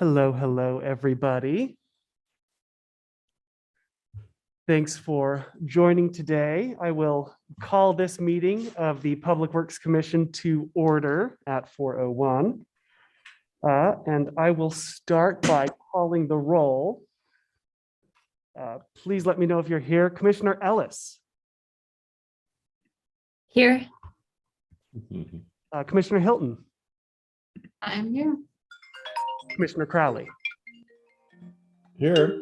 Hello, everybody. Thanks for joining today. I will call this meeting of the Public Works Commission to order at 4:01. And I will start by calling the roll. Please let me know if you're here. Commissioner Ellis. Here. Commissioner Hilton. I'm here. Commissioner Crowley. Here.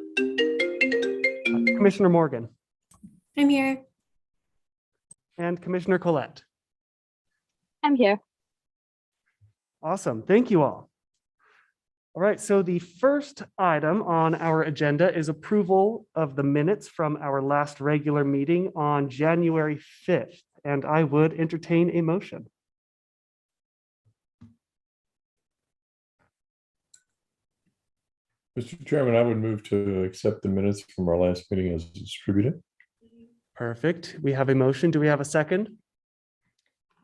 Commissioner Morgan. I'm here. And Commissioner Collette. I'm here. Awesome. Thank you all. All right, so the first item on our agenda is approval of the minutes from our last regular meeting on January 5th, and I would entertain a motion. Mr. Chairman, I would move to accept the minutes from our last meeting as distributed. Perfect. We have a motion. Do we have a second?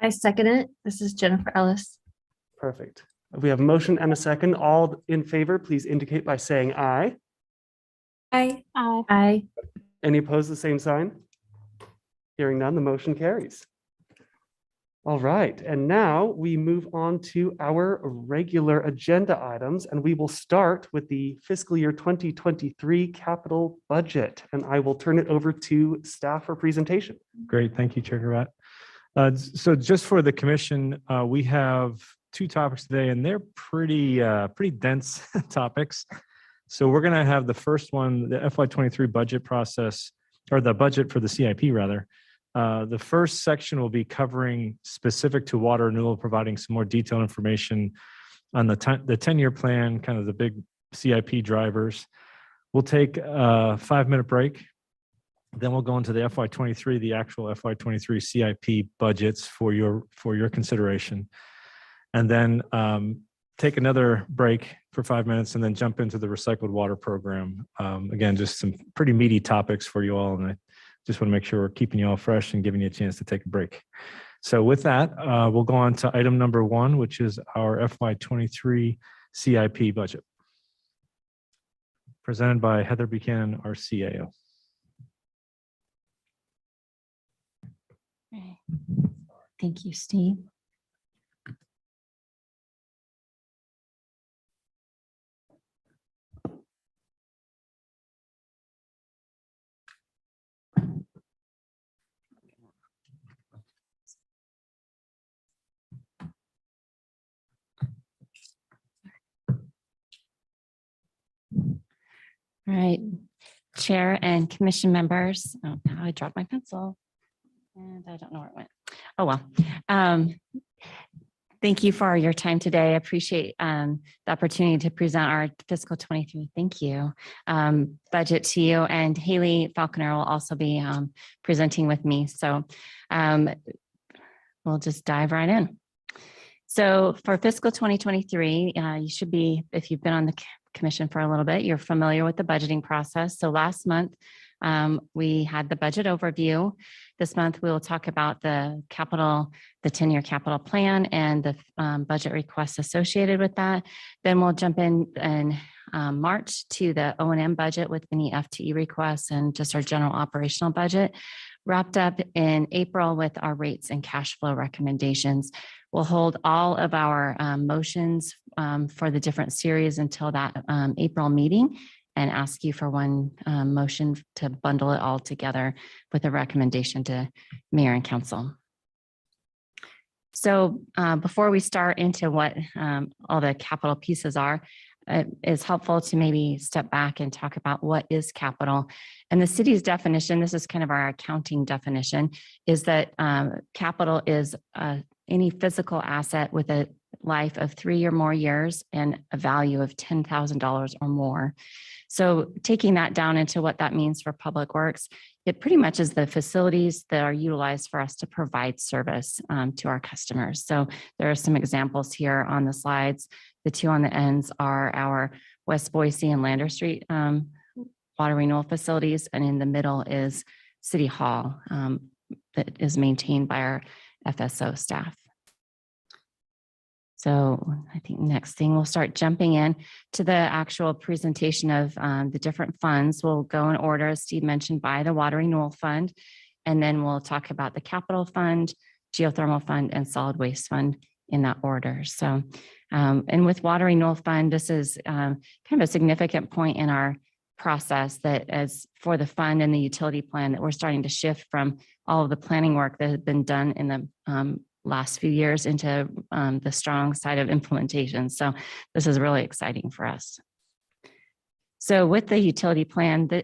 I second it. This is Jennifer Ellis. Perfect. We have a motion and a second. All in favor, please indicate by saying aye. Aye. Aye. Aye. Any opposed, the same sign? Hearing none, the motion carries. All right, and now we move on to our regular agenda items, and we will start with the fiscal year 2023 capital budget, and I will turn it over to staff for presentation. Great, thank you, Chair Gravatt. So just for the commission, we have two topics today, and they're pretty dense topics. So we're going to have the first one, the FY23 budget process, or the budget for the CIP rather. The first section will be covering specific to water renewal, providing some more detailed information on the 10-year plan, kind of the big CIP drivers. We'll take a 5-minute break. Then we'll go into the FY23, the actual FY23 CIP budgets for your consideration. And then take another break for 5 minutes and then jump into the recycled water program. Again, just some pretty meaty topics for you all. And I just want to make sure we're keeping you all fresh and giving you a chance to take a break. So with that, we'll go on to item number 1, which is our FY23 CIP budget. Presented by Heather Buchanan, our CAO. Thank you, Steve. All right, Chair and Commission members. Oh, now I dropped my pencil and I don't know where it went. Oh, well. Thank you for your time today. I appreciate the opportunity to present our fiscal 23. Thank you. Budget to you, and Haley Falconer will also be presenting with me. So we'll just dive right in. So for fiscal 2023, you should be, if you've been on the commission for a little bit, you're familiar with the budgeting process. So last month, we had the budget overview. This month, we will talk about the 10-year capital plan and the budget requests associated with that. Then we'll jump in March to the O&M budget with any FTE requests and just our general operational budget. Wrapped up in April with our rates and cash flow recommendations. We'll hold all of our motions for the different series until that April meeting and ask you for one motion to bundle it all together with a recommendation to Mayor and Council. So before we start into what all the capital pieces are, it is helpful to maybe step back and talk about what is capital. And the city's definition, this is kind of our accounting definition, is that capital is any physical asset with a life of 3 or more years and a value of $10,000 or more. So taking that down into what that means for public works, it pretty much is the facilities that are utilized for us to provide service to our customers. So there are some examples here on the slides. The two on the ends are our West Boise and Lander Street water renewal facilities, and in the middle is City Hall that is maintained by our FSO staff. So I think next thing we'll start jumping in to the actual presentation of the different funds. We'll go in order, as Steve mentioned, by the Water Renewal Fund, and then we'll talk about the Capital Fund, Geothermal Fund, and Solid Waste Fund in that order. So, and with Water Renewal Fund, this is kind of a significant point in our process that as for the fund and the utility plan that we're starting to shift from all of the planning work that had been done in the last few years into the strong side of implementation. So this is really exciting for us. So with the utility plan, the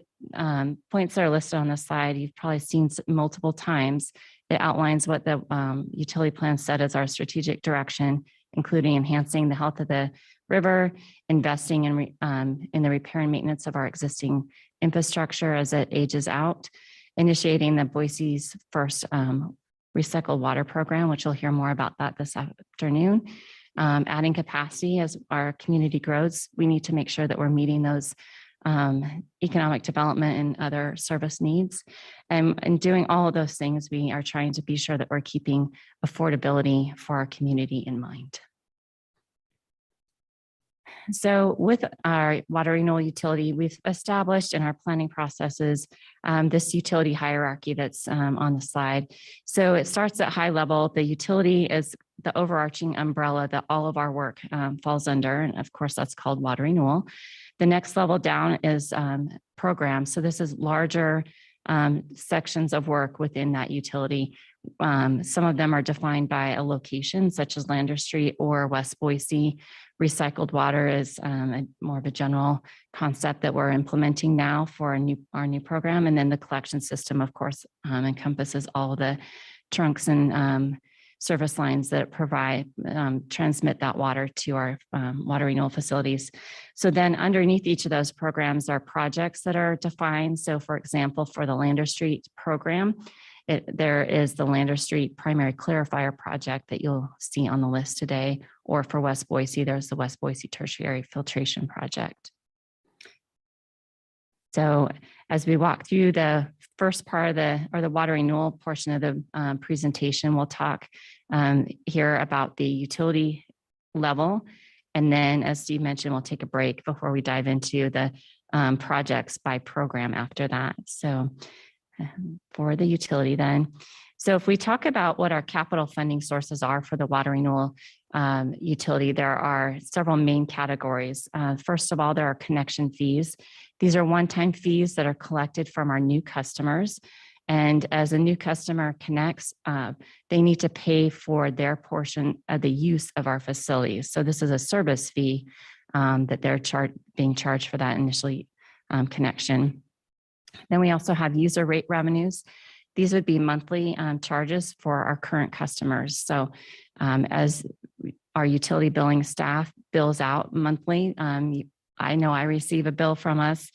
points that are listed on the slide, you've probably seen multiple times. It outlines what the utility plan said as our strategic direction, including enhancing the health of the river, investing in the repair and maintenance of our existing infrastructure as it ages out, initiating the Boise's first recycled water program, which you'll hear more about that this afternoon. Adding capacity as our community grows, we need to make sure that we're meeting those economic development and other service needs. And doing all of those things, we are trying to be sure that we're keeping affordability for our community in mind. So with our water renewal utility, we've established in our planning processes this utility hierarchy that's on the slide. So it starts at high level. The utility is the overarching umbrella that all of our work falls under. And of course, that's called water renewal. The next level down is programs. So this is larger sections of work within that utility. Some of them are defined by a location such as Lander Street or West Boise. Recycled water is more of a general concept that we're implementing now for our new program. And then the collection system, of course, encompasses all the trunks and service lines that provide, transmit that water to our water renewal facilities. So then underneath each of those programs are projects that are defined. So for example, for the Lander Street program, there is the Lander Street Primary Clarifier project that you'll see on the list today, or for West Boise, there's the West Boise Tertiary Filtration project. So as we walk through the first part of the water renewal portion of the presentation, we'll talk here about the utility level. And then, as Steve mentioned, we'll take a break before we dive into the projects by program after that. So for the utility then. So if we talk about what our capital funding sources are for the water renewal utility, there are several main categories. First of all, there are connection fees. These are one-time fees that are collected from our new customers. And as a new customer connects, they need to pay for their portion of the use of our facilities. So this is a service fee that they're being charged for that initially connection. Then we also have user rate revenues. These would be monthly charges for our current customers. So as our utility billing staff bills out monthly, I know I receive a bill from us.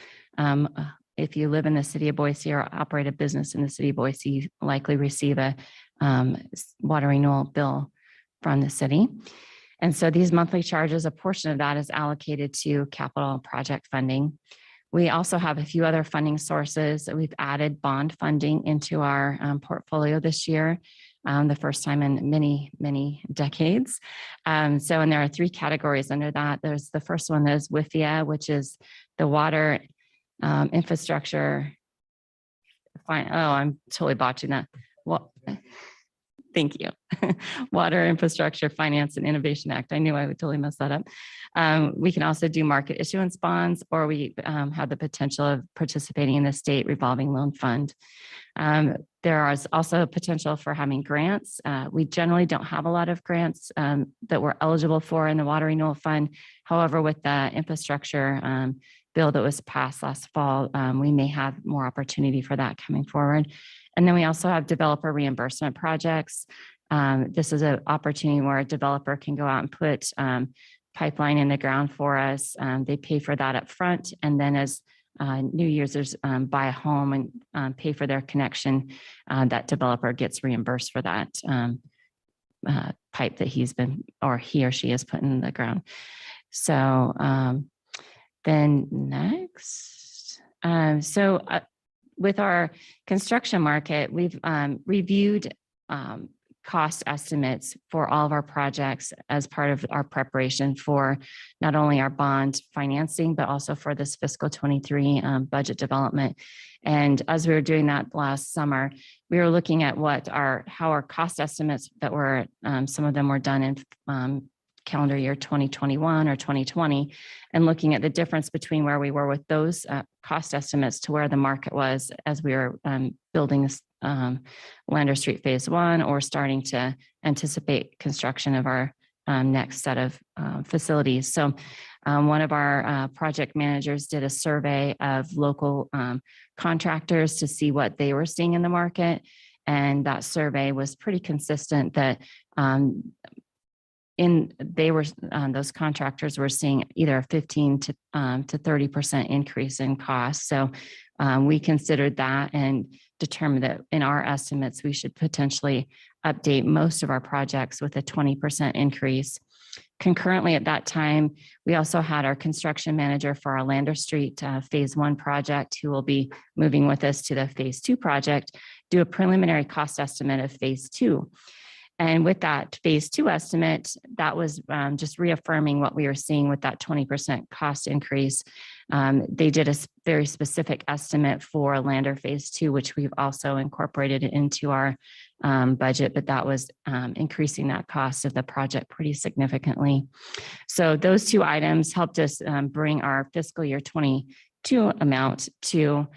If you live in the city of Boise or operate a business in the city of Boise, you likely receive a water renewal bill from the city. And so these monthly charges, a portion of that is allocated to capital and project funding. We also have a few other funding sources. We've added bond funding into our portfolio this year, the first time in many, many decades. And there are three categories under that. There's the first one is WIFIA, which is the water infrastructure. I'm totally botching that. Well, thank you. Water Infrastructure Finance and Innovation Act. I knew I would totally mess that up. We can also do market issuance bonds, or we have the potential of participating in the state revolving loan fund. There is also a potential for having grants. We generally don't have a lot of grants that we're eligible for in the Water Renewal Fund. However, with the infrastructure bill that was passed last fall, we may have more opportunity for that coming forward. And then we also have developer reimbursement projects. This is an opportunity where a developer can go out and put pipeline in the ground for us. They pay for that up front. And then as new users buy a home and pay for their connection, that developer gets reimbursed for that pipe that he or she has put in the ground. So then next, with our construction market, we've reviewed cost estimates for all of our projects as part of our preparation for not only our bond financing, but also for this fiscal 23 budget development. And as we were doing that last summer, we were looking at how our cost estimates that were, some of them were done in calendar year 2021 or 2020, and looking at the difference between where we were with those cost estimates to where the market was as we were building this Lander Street Phase 1 or starting to anticipate construction of our next set of facilities. So one of our project managers did a survey of local contractors to see what they were seeing in the market. And that survey was pretty consistent that those contractors were seeing either a 15 to 30% increase in cost. So we considered that and determined that in our estimates, we should potentially update most of our projects with a 20% increase. Concurrently at that time, we also had our construction manager for our Lander Street Phase 1 project, who will be moving with us to the Phase 2 project, do a preliminary cost estimate of Phase 2. And with that Phase 2 estimate, that was just reaffirming what we were seeing with that 20% cost increase. They did a very specific estimate for Lander Phase 2, which we've also incorporated into our budget, but that was increasing that cost of the project pretty significantly. So those two items helped us bring our fiscal year 22 amount to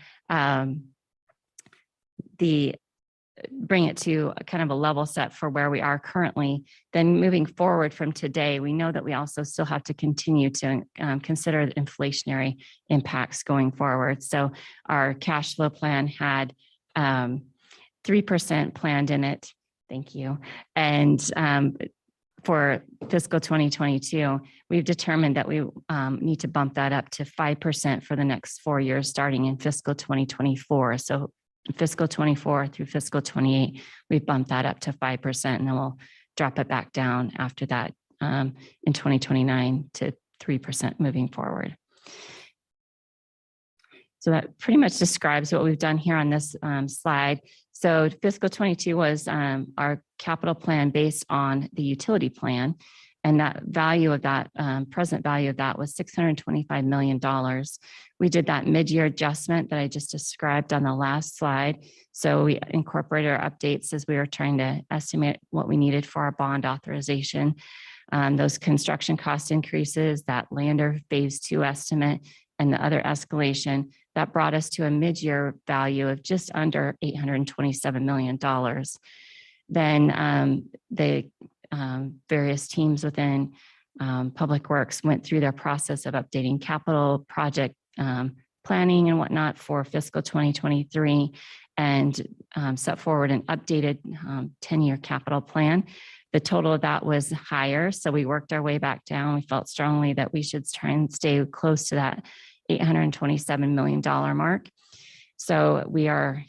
bring it to a kind of a level set for where we are currently. Then moving forward from today, we know that we also still have to continue to consider the inflationary impacts going forward. So our cash flow plan had 3% planned in it. Thank you. And for fiscal 2022, we've determined that we need to bump that up to 5% for the next 4 years, starting in fiscal 2024. So fiscal 24 through fiscal 28, we bumped that up to 5%, and then we'll drop it back down after that in 2029 to 3% moving forward. So that pretty much describes what we've done here on this slide. So fiscal 22 was our capital plan based on the utility plan. And that value of that, present value of that was $625 million. We did that mid-year adjustment that I just described on the last slide. So we incorporated our updates as we were trying to estimate what we needed for our bond authorization. Those construction cost increases, that Lander Phase 2 estimate, and the other escalation, that brought us to a mid-year value of just under $827 million. Then the various teams within Public Works went through their process of updating capital project planning and whatnot for fiscal 2023 and set forward an updated 10-year capital plan. The total of that was higher, so we worked our way back down. We felt strongly that we should try and stay close to that $827 million mark. So we are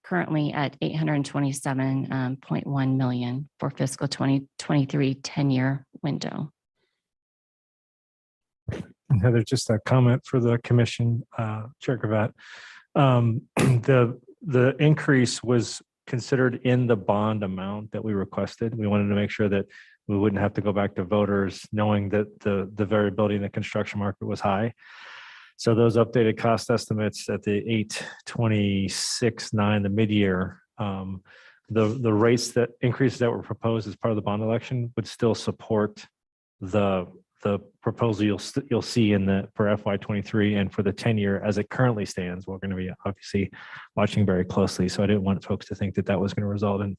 currently at $827.1 million for fiscal 2023 10-year window. And Heather, just a comment for the commission, Chair Gravatt. The increase was considered in the bond amount that we requested. We wanted to make sure that we wouldn't have to go back to voters knowing that the variability in the construction market was high. So those updated cost estimates at the 826.9, the mid-year, the rates that increases that were proposed as part of the bond election would still support the proposal you'll see in the for FY23 and for the 10-year as it currently stands. We're going to be obviously watching very closely. So I didn't want folks to think that that was going to result in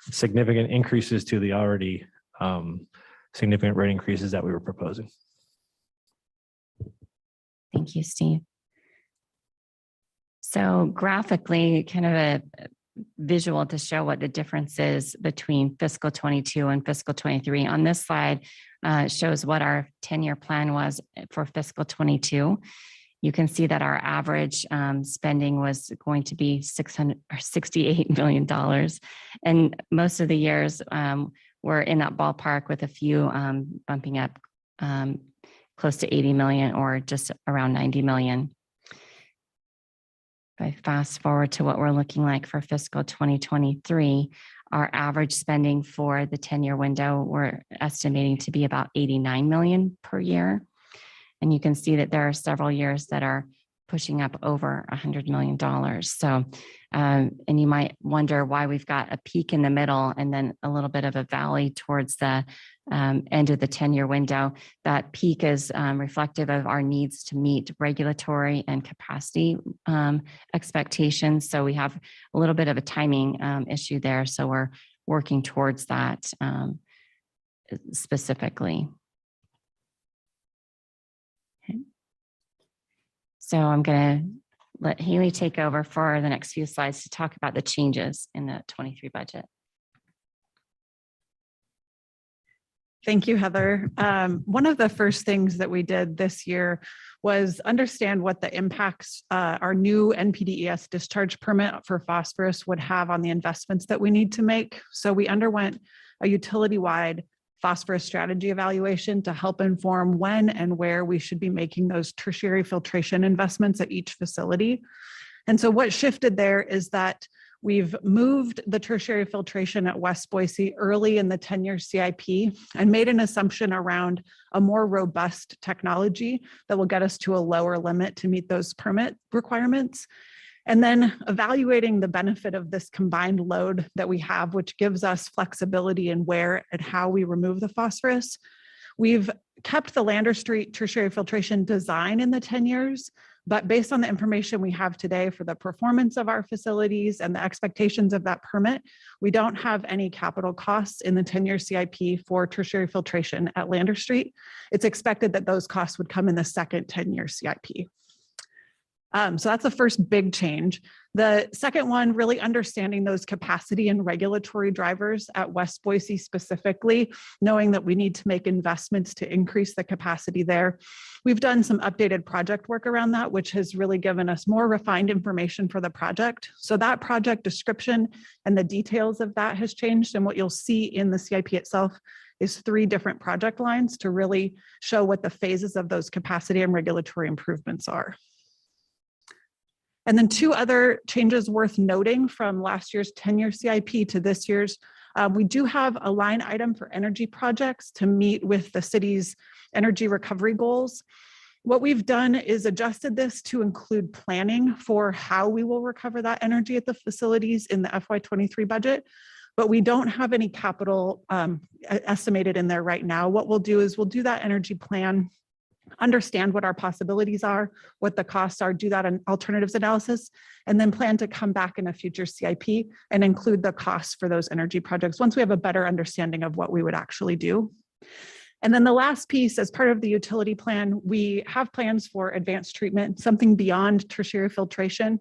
significant increases to the already significant rate increases that we were proposing. Thank you, Steve. So graphically, kind of a visual to show what the difference is between fiscal 22 and fiscal 23. On this slide, shows what our 10-year plan was for fiscal 22. You can see that our average spending was going to be $68 million. And most of the years were in that ballpark, with a few bumping up close to 80 million or just around 90 million. I fast forward to what we're looking like for fiscal 2023, our average spending for the 10-year window, we're estimating to be about 89 million per year. And you can see that there are several years that are pushing up over $100 million. So, and you might wonder why we've got a peak in the middle and then a little bit of a valley towards the end of the 10-year window. That peak is reflective of our needs to meet regulatory and capacity expectations. So we have a little bit of a timing issue there. So we're working towards that specifically. Okay. So I'm going to let Haley take over for the next few slides to talk about the changes in the 23 budget. Thank you, Heather. One of the first things that we did this year was understand what the impacts our new NPDES discharge permit for phosphorus would have on the investments that we need to make. So we underwent a utility-wide phosphorus strategy evaluation to help inform when and where we should be making those tertiary filtration investments at each facility. And so what shifted there is that we've moved the tertiary filtration at West Boise early in the 10-year CIP and made an assumption around a more robust technology that will get us to a lower limit to meet those permit requirements. And then evaluating the benefit of this combined load that we have, which gives us flexibility in where and how we remove the phosphorus. We've kept the Lander Street tertiary filtration design in the 10 years, but based on the information we have today for the performance of our facilities and the expectations of that permit, we don't have any capital costs in the 10-year CIP for tertiary filtration at Lander Street. It's expected that those costs would come in the second 10-year CIP. So that's the first big change. The second one, really understanding those capacity and regulatory drivers at West Boise specifically, knowing that we need to make investments to increase the capacity there. We've done some updated project work around that, which has really given us more refined information for the project. So that project description and the details of that has changed. And what you'll see in the CIP itself is 3 different project lines to really show what the phases of those capacity and regulatory improvements are. And then 2 other changes worth noting from last year's 10-year CIP to this year's. We do have a line item for energy projects to meet with the city's energy recovery goals. What we've done is adjusted this to include planning for how we will recover that energy at the facilities in the FY23 budget, but we don't have any capital estimated in there right now. What we'll do is we'll do that energy plan, understand what our possibilities are, what the costs are, do that an alternatives analysis, and then plan to come back in a future CIP and include the costs for those energy projects once we have a better understanding of what we would actually do. And then the last piece, as part of the utility plan, we have plans for advanced treatment, something beyond tertiary filtration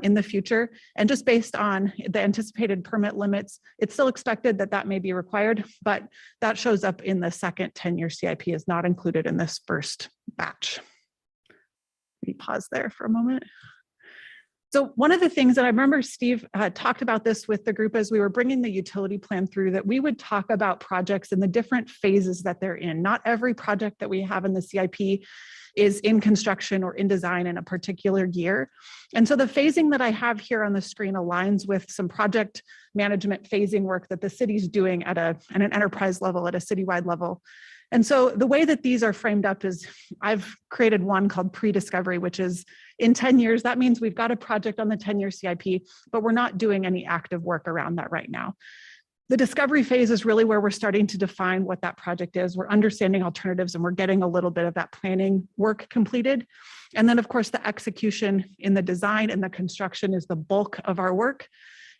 in the future. And just based on the anticipated permit limits, it's still expected that that may be required, but that shows up in the second 10-year CIP, is not included in this first batch. Let me pause there for a moment. So one of the things that I remember Steve talked about this with the group as we were bringing the utility plan through, that we would talk about projects in the different phases that they're in. Not every project that we have in the CIP is in construction or in design in a particular year. And so the phasing that I have here on the screen aligns with some project management phasing work that the city's doing at an enterprise level, at a citywide level. And so the way that these are framed up is I've created one called pre-discovery, which is in 10 years, that means we've got a project on the 10-year CIP, but we're not doing any active work around that right now. The discovery phase is really where we're starting to define what that project is. We're understanding alternatives and we're getting a little bit of that planning work completed. And then of course, the execution in the design and the construction is the bulk of our work.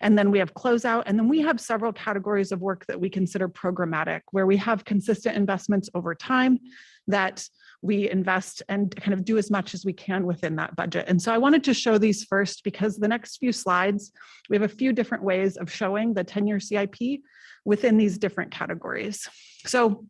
And then we have closeout, and then we have several categories of work that we consider programmatic, where we have consistent investments over time that we invest and kind of do as much as we can within that budget. And so I wanted to show these first because the next few slides, we have a few different ways of showing the 10-year CIP within these different categories. So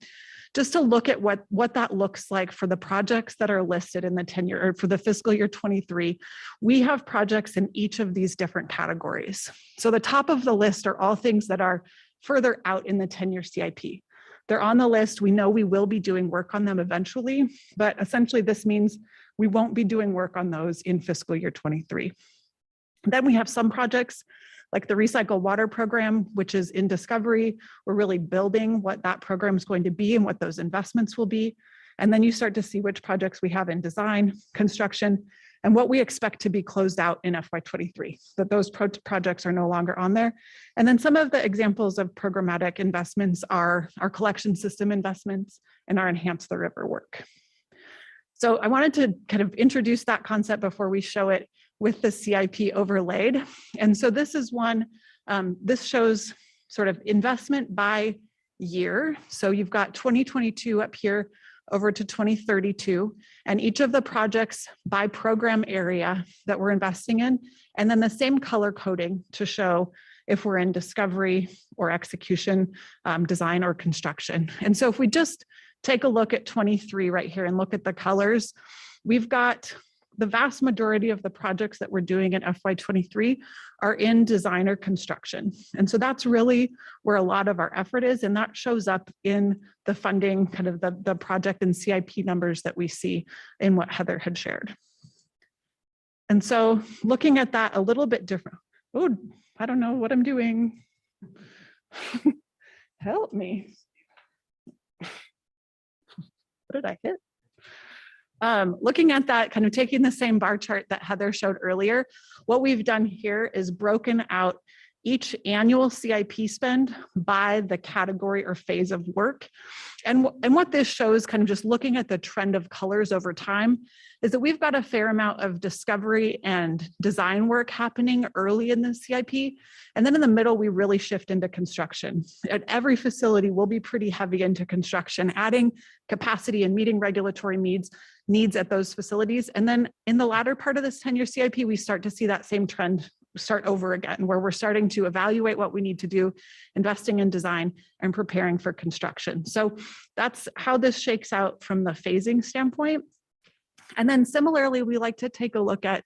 just to look at what that looks like for the projects that are listed in the 10-year or for the fiscal year 23, we have projects in each of these different categories. So the top of the list are all things that are further out in the 10-year CIP. They're on the list. We know we will be doing work on them eventually, but essentially this means we won't be doing work on those in fiscal year 23. Then we have some projects like the Recycle Water Program, which is in discovery. We're really building what that program is going to be and what those investments will be. And then you start to see which projects we have in design, construction, and what we expect to be closed out in FY23, that those projects are no longer on there. And then some of the examples of programmatic investments are our collection system investments and our Enhance the River work. So I wanted to kind of introduce that concept before we show it with the CIP overlaid. And so this is one, this shows sort of investment by year. So you've got 2022 up here over to 2032, and each of the projects by program area that we're investing in, and then the same color coding to show if we're in discovery or execution, design or construction. And so if we just take a look at 23 right here and look at the colors, we've got the vast majority of the projects that we're doing in FY23 are in design or construction. And so that's really where a lot of our effort is. And that shows up in the funding, kind of the project and CIP numbers that we see in what Heather had shared. And so looking at that a little bit different. Oh, I don't know what I'm doing. Help me. What did I hit? Looking at that, kind of taking the same bar chart that Heather showed earlier, what we've done here is broken out each annual CIP spend by the category or phase of work. And what this shows, kind of just looking at the trend of colors over time, is that we've got a fair amount of discovery and design work happening early in the CIP. And then in the middle, we really shift into construction. At every facility, we'll be pretty heavy into construction, adding capacity and meeting regulatory needs at those facilities. And then in the latter part of this 10-year CIP, we start to see that same trend start over again, where we're starting to evaluate what we need to do, investing in design and preparing for construction. So that's how this shakes out from the phasing standpoint. And then similarly, we like to take a look at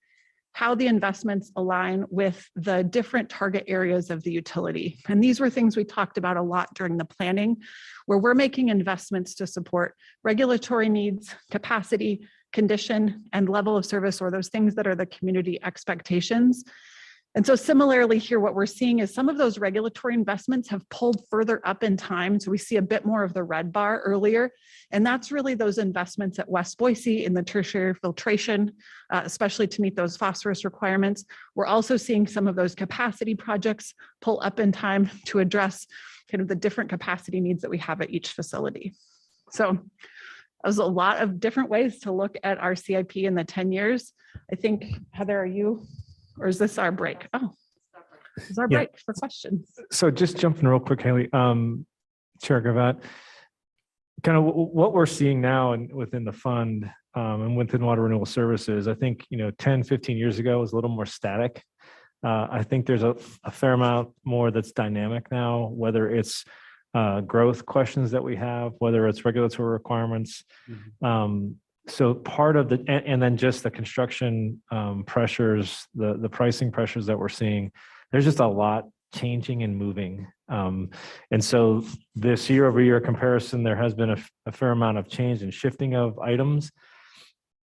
how the investments align with the different target areas of the utility. And these were things we talked about a lot during the planning, where we're making investments to support regulatory needs, capacity, condition, and level of service, or those things that are the community expectations. And so similarly here, what we're seeing is some of those regulatory investments have pulled further up in time. So we see a bit more of the red bar earlier. And that's really those investments at West Boise in the tertiary filtration, especially to meet those phosphorus requirements. We're also seeing some of those capacity projects pull up in time to address kind of the different capacity needs that we have at each facility. So there's a lot of different ways to look at our CIP in the 10 years. I think, Heather, are you? Or is this our break? Oh, this is our Yeah. break for questions. So just jumping real quick, Haley, Chair Gravatt, kind of what we're seeing now and within the fund and within water renewal services, I think, 10, 15 years ago was a little more static. I think there's a fair amount more that's dynamic now, whether it's growth questions that we have, whether it's regulatory requirements. So part of and then just the construction pressures, the pricing pressures that we're seeing, there's just a lot changing and moving. And so this year over year comparison, there has been a fair amount of change and shifting of items.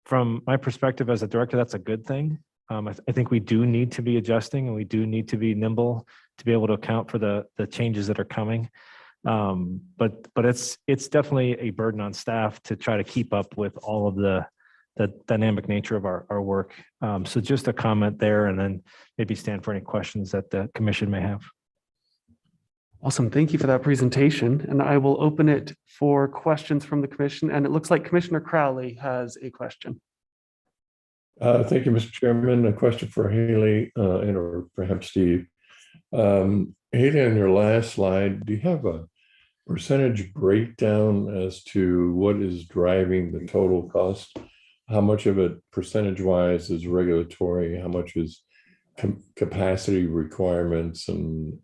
From my perspective as a director, that's a good thing. I think we do need to be adjusting and we do need to be nimble to be able to account for the changes that are coming. But it's definitely a burden on staff to try to keep up with all of the dynamic nature of our work. So just a comment there, and then maybe stand for any questions that the commission may have. Awesome. Thank you for that presentation. And I will open it for questions from the commission. And it looks like Commissioner Crowley has a question. Thank you, Mr. Chairman. A question for Haley and or perhaps Steve. Haley, on your last slide, do you have a percentage breakdown as to what is driving the total cost? How much of it percentage-wise is regulatory? How much is capacity requirements? And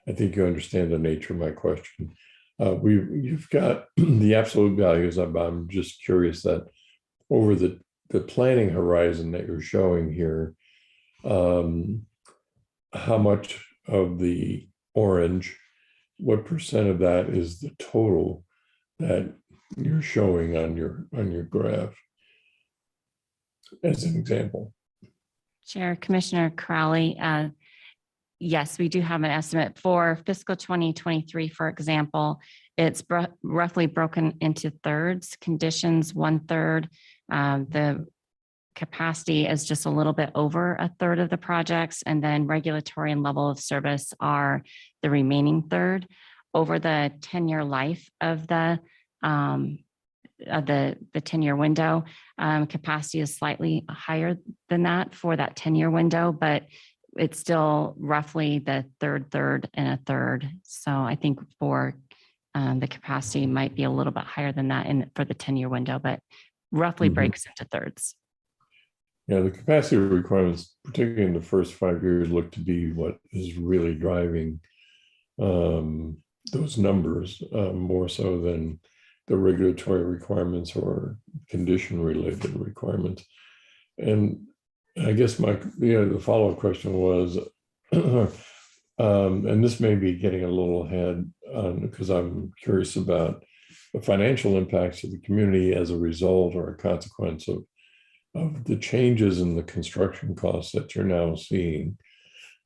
I think you understand the nature of my question. You've got the absolute values. I'm just curious that over the planning horizon that you're showing here, how much of the orange, what percent of that is the total that you're showing on your graph, as an example? Chair, Commissioner Crowley, yes, we do have an estimate for fiscal 2023, for example. It's roughly broken into thirds, conditions, 1/3. The capacity is just a little bit over 1/3 of the projects, and then regulatory and level of service are the remaining third. Over the 10-year life of the 10-year window, capacity is slightly higher than that for that 10-year window, but it's still roughly the third, and a third. So I think for the capacity might be a little bit higher than that for the 10-year window, but roughly breaks into thirds. Yeah, the capacity requirements, particularly in the first 5 years, look to be what is really driving those numbers more so than the regulatory requirements or condition-related requirements. And I guess the follow-up question was, and this may be getting a little ahead because I'm curious about the financial impacts of the community as a result or a consequence of the changes in the construction costs that you're now seeing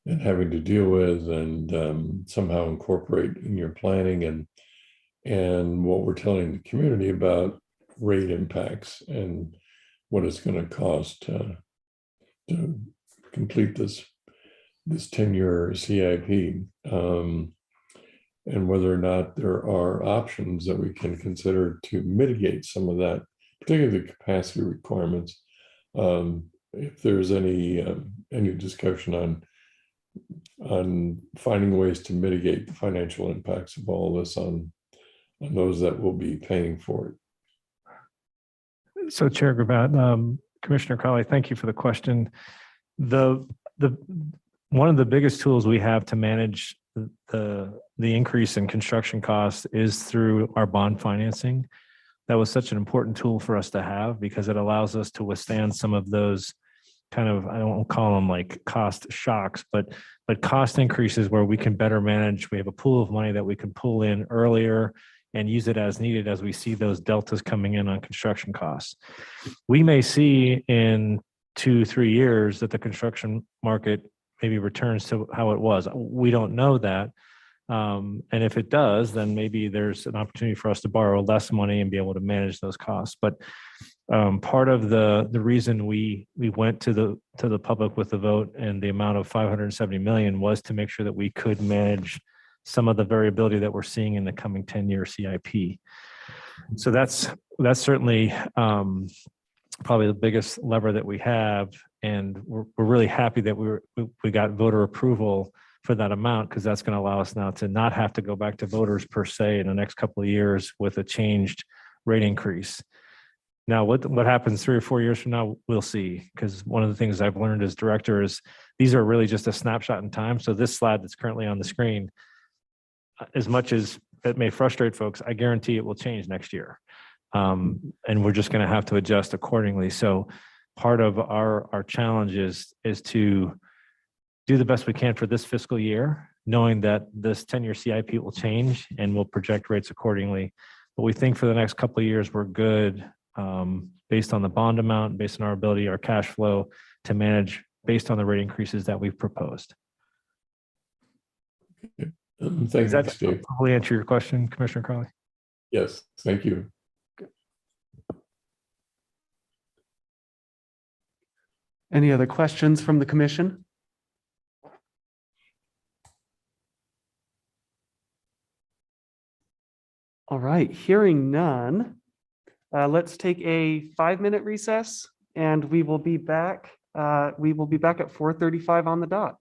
and having to deal with and somehow incorporate in your planning and what we're telling the community about rate impacts and what it's going to cost to complete this 10-year CIP, and whether or not there are options that we can consider to mitigate some of that, particularly the capacity requirements. If there's any discussion on finding ways to mitigate the financial impacts of all this on those that will be paying for it. So Chair Gravatt, Commissioner Crowley, thank you for the question. The one of the biggest tools we have to manage the increase in construction costs is through our bond financing. That was such an important tool for us to have because it allows us to withstand some of those kind of, I don't call them like cost shocks, but cost increases where we can better manage. We have a pool of money that we can pull in earlier and use it as needed as we see those deltas coming in on construction costs. We may see in 2-3 years that the construction market maybe returns to how it was. We don't know that. And if it does, then maybe there's an opportunity for us to borrow less money and be able to manage those costs. But part of the reason we went to the public with the vote and the amount of 570 million was to make sure that we could manage some of the variability that we're seeing in the coming 10-year CIP. So that's certainly probably the biggest lever that we have, and we're really happy that we got voter approval for that amount, because that's going to allow us now to not have to go back to voters per se in the next couple of years with a changed rate increase. Now, what happens 3 or 4 years from now, we'll see, because one of the things I've learned as director is these are really just a snapshot in time. So this slide that's currently on the screen, as much as it may frustrate folks, I guarantee it will change next year. And we're just going to have to adjust accordingly. So part of our challenge is to do the best we can for this fiscal year, knowing that this 10-year CIP will change and we'll project rates accordingly. But we think for the next couple of years, we're good based on the bond amount, based on our ability, our cash flow to manage based on the rate increases that we've proposed. Thank Does you, that Steve. probably answer your question, Commissioner Crowley? Yes, thank you. Any other questions from the commission? All right, hearing none, let's take a 5-minute recess and we will be back. We will be back at 4:35 on the dot.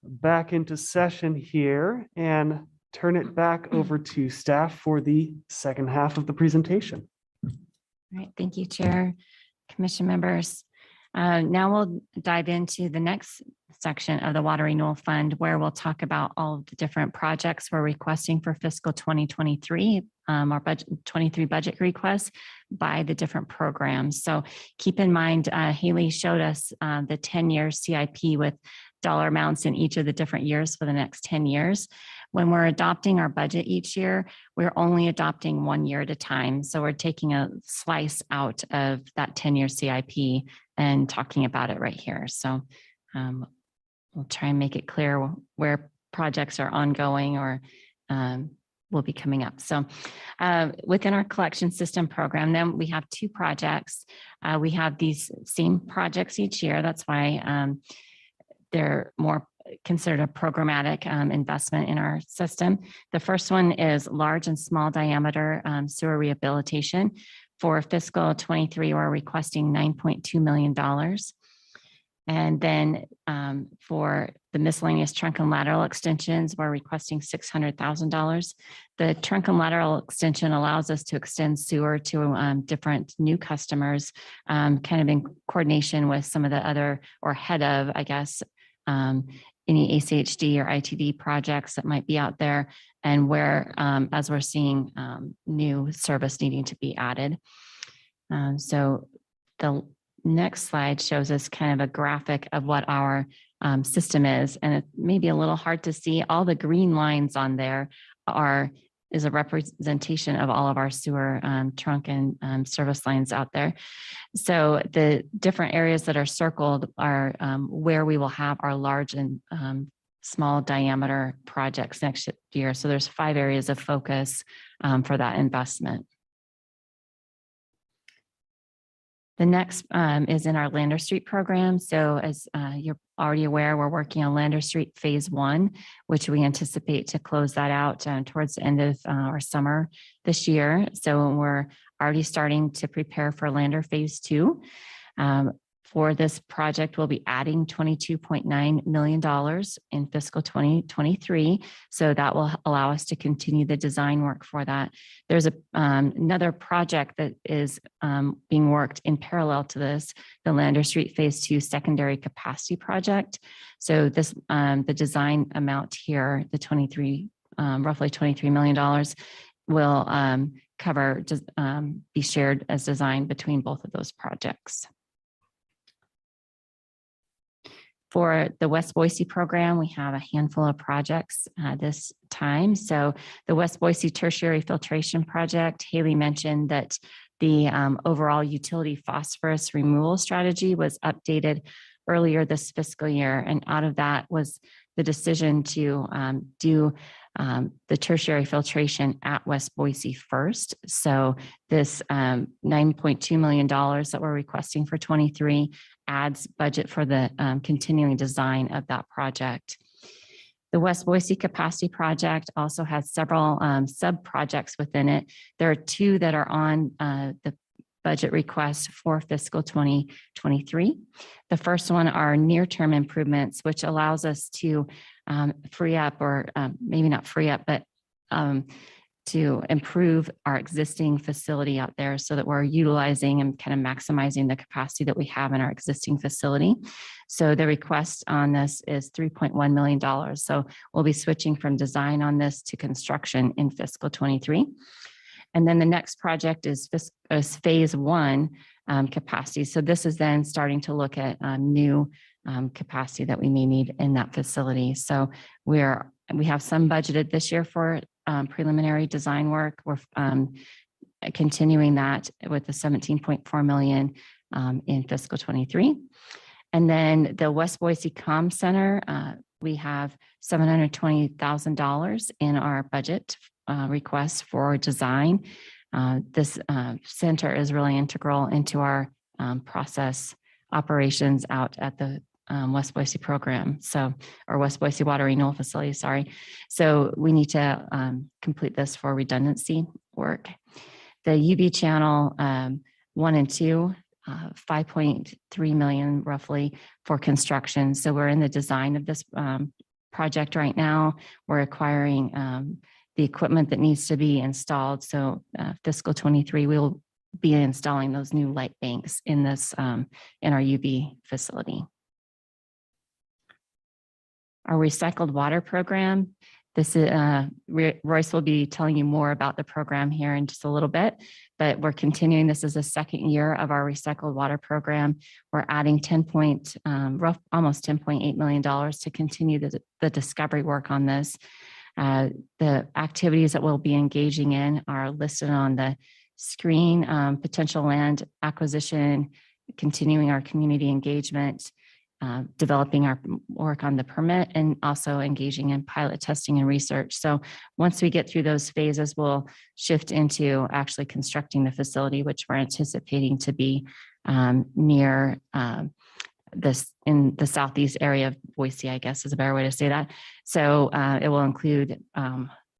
back into session here and turn it back over to staff for the second half of the presentation. All right, thank you, Chair, Commission members. Now we'll dive into the next section of the Water Renewal Fund, where we'll talk about all of the different projects we're requesting for fiscal 2023, our budget 23 budget requests by the different programs. So keep in mind, Haley showed us the 10-year CIP with dollar amounts in each of the different years for the next 10 years. When we're adopting our budget each year, we're only adopting 1 year at a time. So we're taking a slice out of that 10-year CIP and talking about it right here. So we'll try and make it clear where projects are ongoing or will be coming up. So within our collection system program, then we have 2 projects. We have these same projects each year. That's why they're more considered a programmatic investment in our system. The first one is large and small diameter sewer rehabilitation. For fiscal 23, we're requesting $9.2 million. And then for the miscellaneous trunk and lateral extensions, we're requesting $600,000. The trunk and lateral extension allows us to extend sewer to different new customers, kind of in coordination with some of the other, or ahead of, I guess, any ACHD or ITD projects that might be out there, and where, as we're seeing new service needing to be added. So the next slide shows us kind of a graphic of what our system is, and it may be a little hard to see. All the green lines on there is a representation of all of our sewer trunk and service lines out there. So the different areas that are circled are where we will have our large and small diameter projects next year. So there's 5 areas of focus for that investment. The next is in our Lander Street program. So as you're already aware, we're working on Lander Street Phase 1, which we anticipate to close that out towards the end of our summer this year. So we're already starting to prepare for Lander Phase 2. For this project, we'll be adding $22.9 million in fiscal 2023. So that will allow us to continue the design work for that. There's another project that is being worked in parallel to this, the Lander Street Phase 2 secondary capacity project. So this, the design amount here, the roughly $23 million will cover, be shared as design between both of those projects. For the West Boise program, we have a handful of projects this time. So the West Boise Tertiary Filtration Project, Haley mentioned that the overall utility phosphorus removal strategy was updated earlier this fiscal year. And out of that was the decision to do the tertiary filtration at West Boise first. So this $9.2 million that we're requesting for 23 adds budget for the continuing design of that project. The West Boise Capacity Project also has several sub-projects within it. There are 2 that are on the budget request for fiscal 2023. The first one are near-term improvements, which allows us to free up, or maybe not free up, but to improve our existing facility out there so that we're utilizing and kind of maximizing the capacity that we have in our existing facility. So the request on this is $3.1 million. So we'll be switching from design on this to construction in fiscal 23. And then the next project is Phase 1 capacity. So this is then starting to look at new capacity that we may need in that facility. So we have some budgeted this year for preliminary design work. We're continuing that with the $17.4 million in fiscal 23. And then the West Boise Comm Center, we have $720,000 in our budget request for design. This center is really integral into our process operations out at the West Boise program. So, or West Boise Water Renewal Facility, sorry. So we need to complete this for redundancy work. The UV channel 1 and 2, 5.3 million roughly for construction. So we're in the design of this project right now. We're acquiring the equipment that needs to be installed. So fiscal 23, we'll be installing those new light banks in this in our UV facility. Our recycled water program. This is Royce will be telling you more about the program here in just a little bit, but we're continuing. This is the second year of our recycled water program. We're adding almost $10.8 million to continue the discovery work on this. The activities that we'll be engaging in are listed on the screen: potential land acquisition, continuing our community engagement, developing our work on the permit, and also engaging in pilot testing and research. So once we get through those phases, we'll shift into actually constructing the facility, which we're anticipating to be near this in the southeast area of Boise, I guess is a better way to say that. So it will include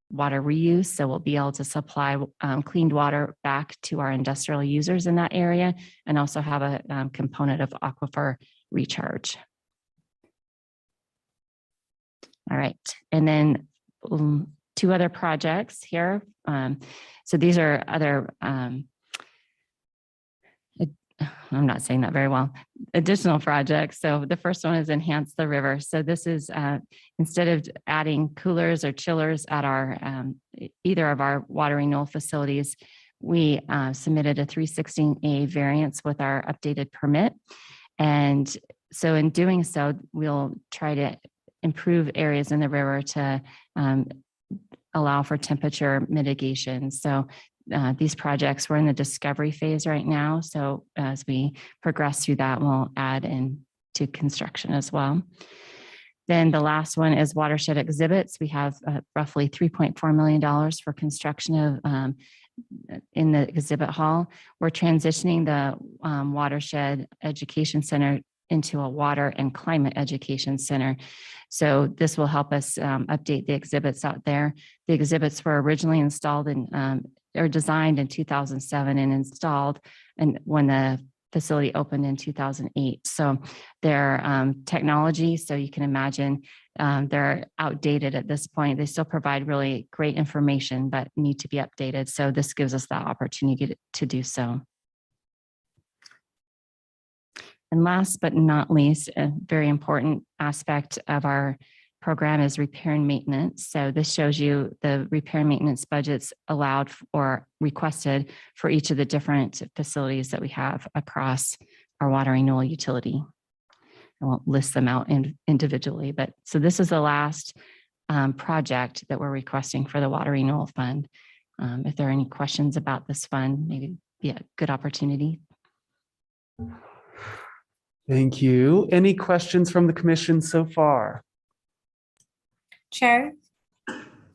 water reuse. So we'll be able to supply cleaned water back to our industrial users in that area, and also have a component of Aquifer Recharge. All right, and then two other projects here. So these are other, I'm not saying that very well, additional projects. So the first one is enhance the river. So this is instead of adding coolers or chillers at our either of our water renewal facilities, we submitted a 316A variance with our updated permit. And so in doing so, we'll try to improve areas in the river to allow for temperature mitigation. So these projects, we're in the discovery phase right now. So as we progress through that, we'll add into construction as well. Then the last one is Watershed Exhibits. We have roughly $3.4 million for construction of in the exhibit hall. We're transitioning the Watershed Education Center into a water and climate education center. So this will help us update the exhibits out there. The exhibits were originally installed or designed in 2007 and installed and when the facility opened in 2008. So they're technology, so you can imagine they're outdated at this point. They still provide really great information, but need to be updated. So this gives us that opportunity to do so. And last but not least, a very important aspect of our program is repair and maintenance. So this shows you the repair and maintenance budgets allowed or requested for each of the different facilities that we have across our water renewal utility. I won't list them out individually, but so this is the last project that we're requesting for the Water Renewal Fund. If there are any questions about this fund, maybe be a good opportunity. Thank you. Any questions from the commission so far? Chair,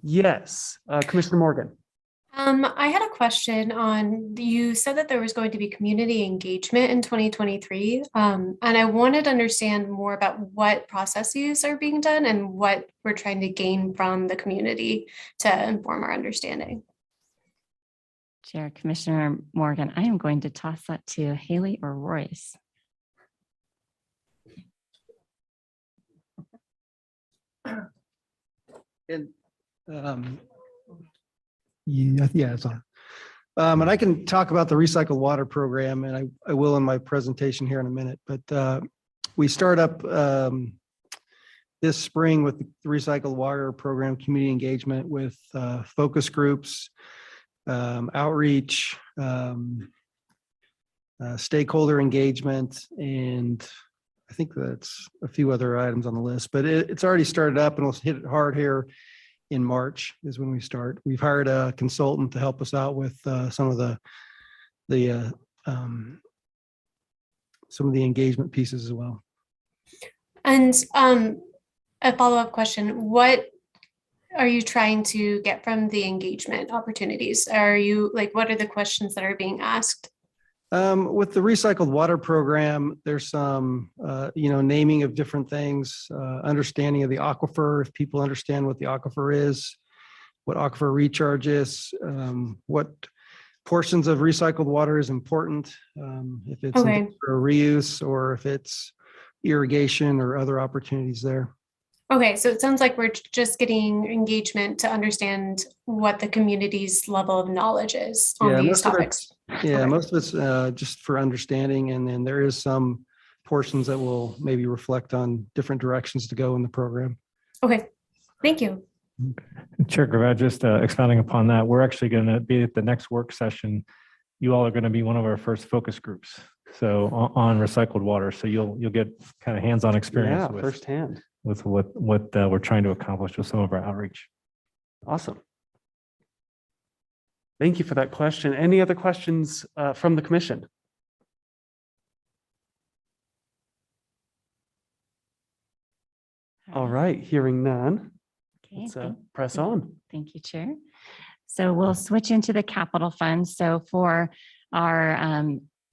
Yes, Commissioner Morgan. I had a question on, you said that there was going to be community engagement in 2023. And I wanted to understand more about what processes are being done and what we're trying to gain from the community to inform our understanding. Chair, Commissioner Morgan, I am going to toss that to Haley or Royce. And yeah, it's on. And I can talk about the recycled water program, and I will in my presentation here in a minute. But we start up this spring with the recycled water program community engagement with focus groups, outreach, stakeholder engagement, and I think that's a few other items on the list, but it's already started up and we'll hit it hard here in March is when we start. We've hired a consultant to help us out with some of the engagement pieces as well. And a follow-up question, what are you trying to get from the engagement opportunities? Are you what are the questions that are being asked? With the recycled water program, there's some, naming of different things, understanding of the aquifer, if people understand what the aquifer is, what aquifer recharge is, what portions of recycled water is important, if it's Okay. for reuse or if it's irrigation or other opportunities there. Okay, so it sounds like we're just getting engagement to understand what the community's level of knowledge is on Yeah, these most of topics. Yeah, Okay. most of it's just for understanding, and then there is some portions that will maybe reflect on different directions to go in the program. Okay, thank you. Chair Gravad, just expounding upon that, we're actually going to be at the next work session. You all are going to be one of our first focus groups. So on recycled water. So you'll get kind of hands-on experience Yeah, with firsthand. what we're trying to accomplish with some of our outreach. Awesome. Thank you for that question. Any other questions from the commission? All right, hearing none. Okay, Let's thank- press on. Thank you, Chair. So we'll switch into the capital fund. So for our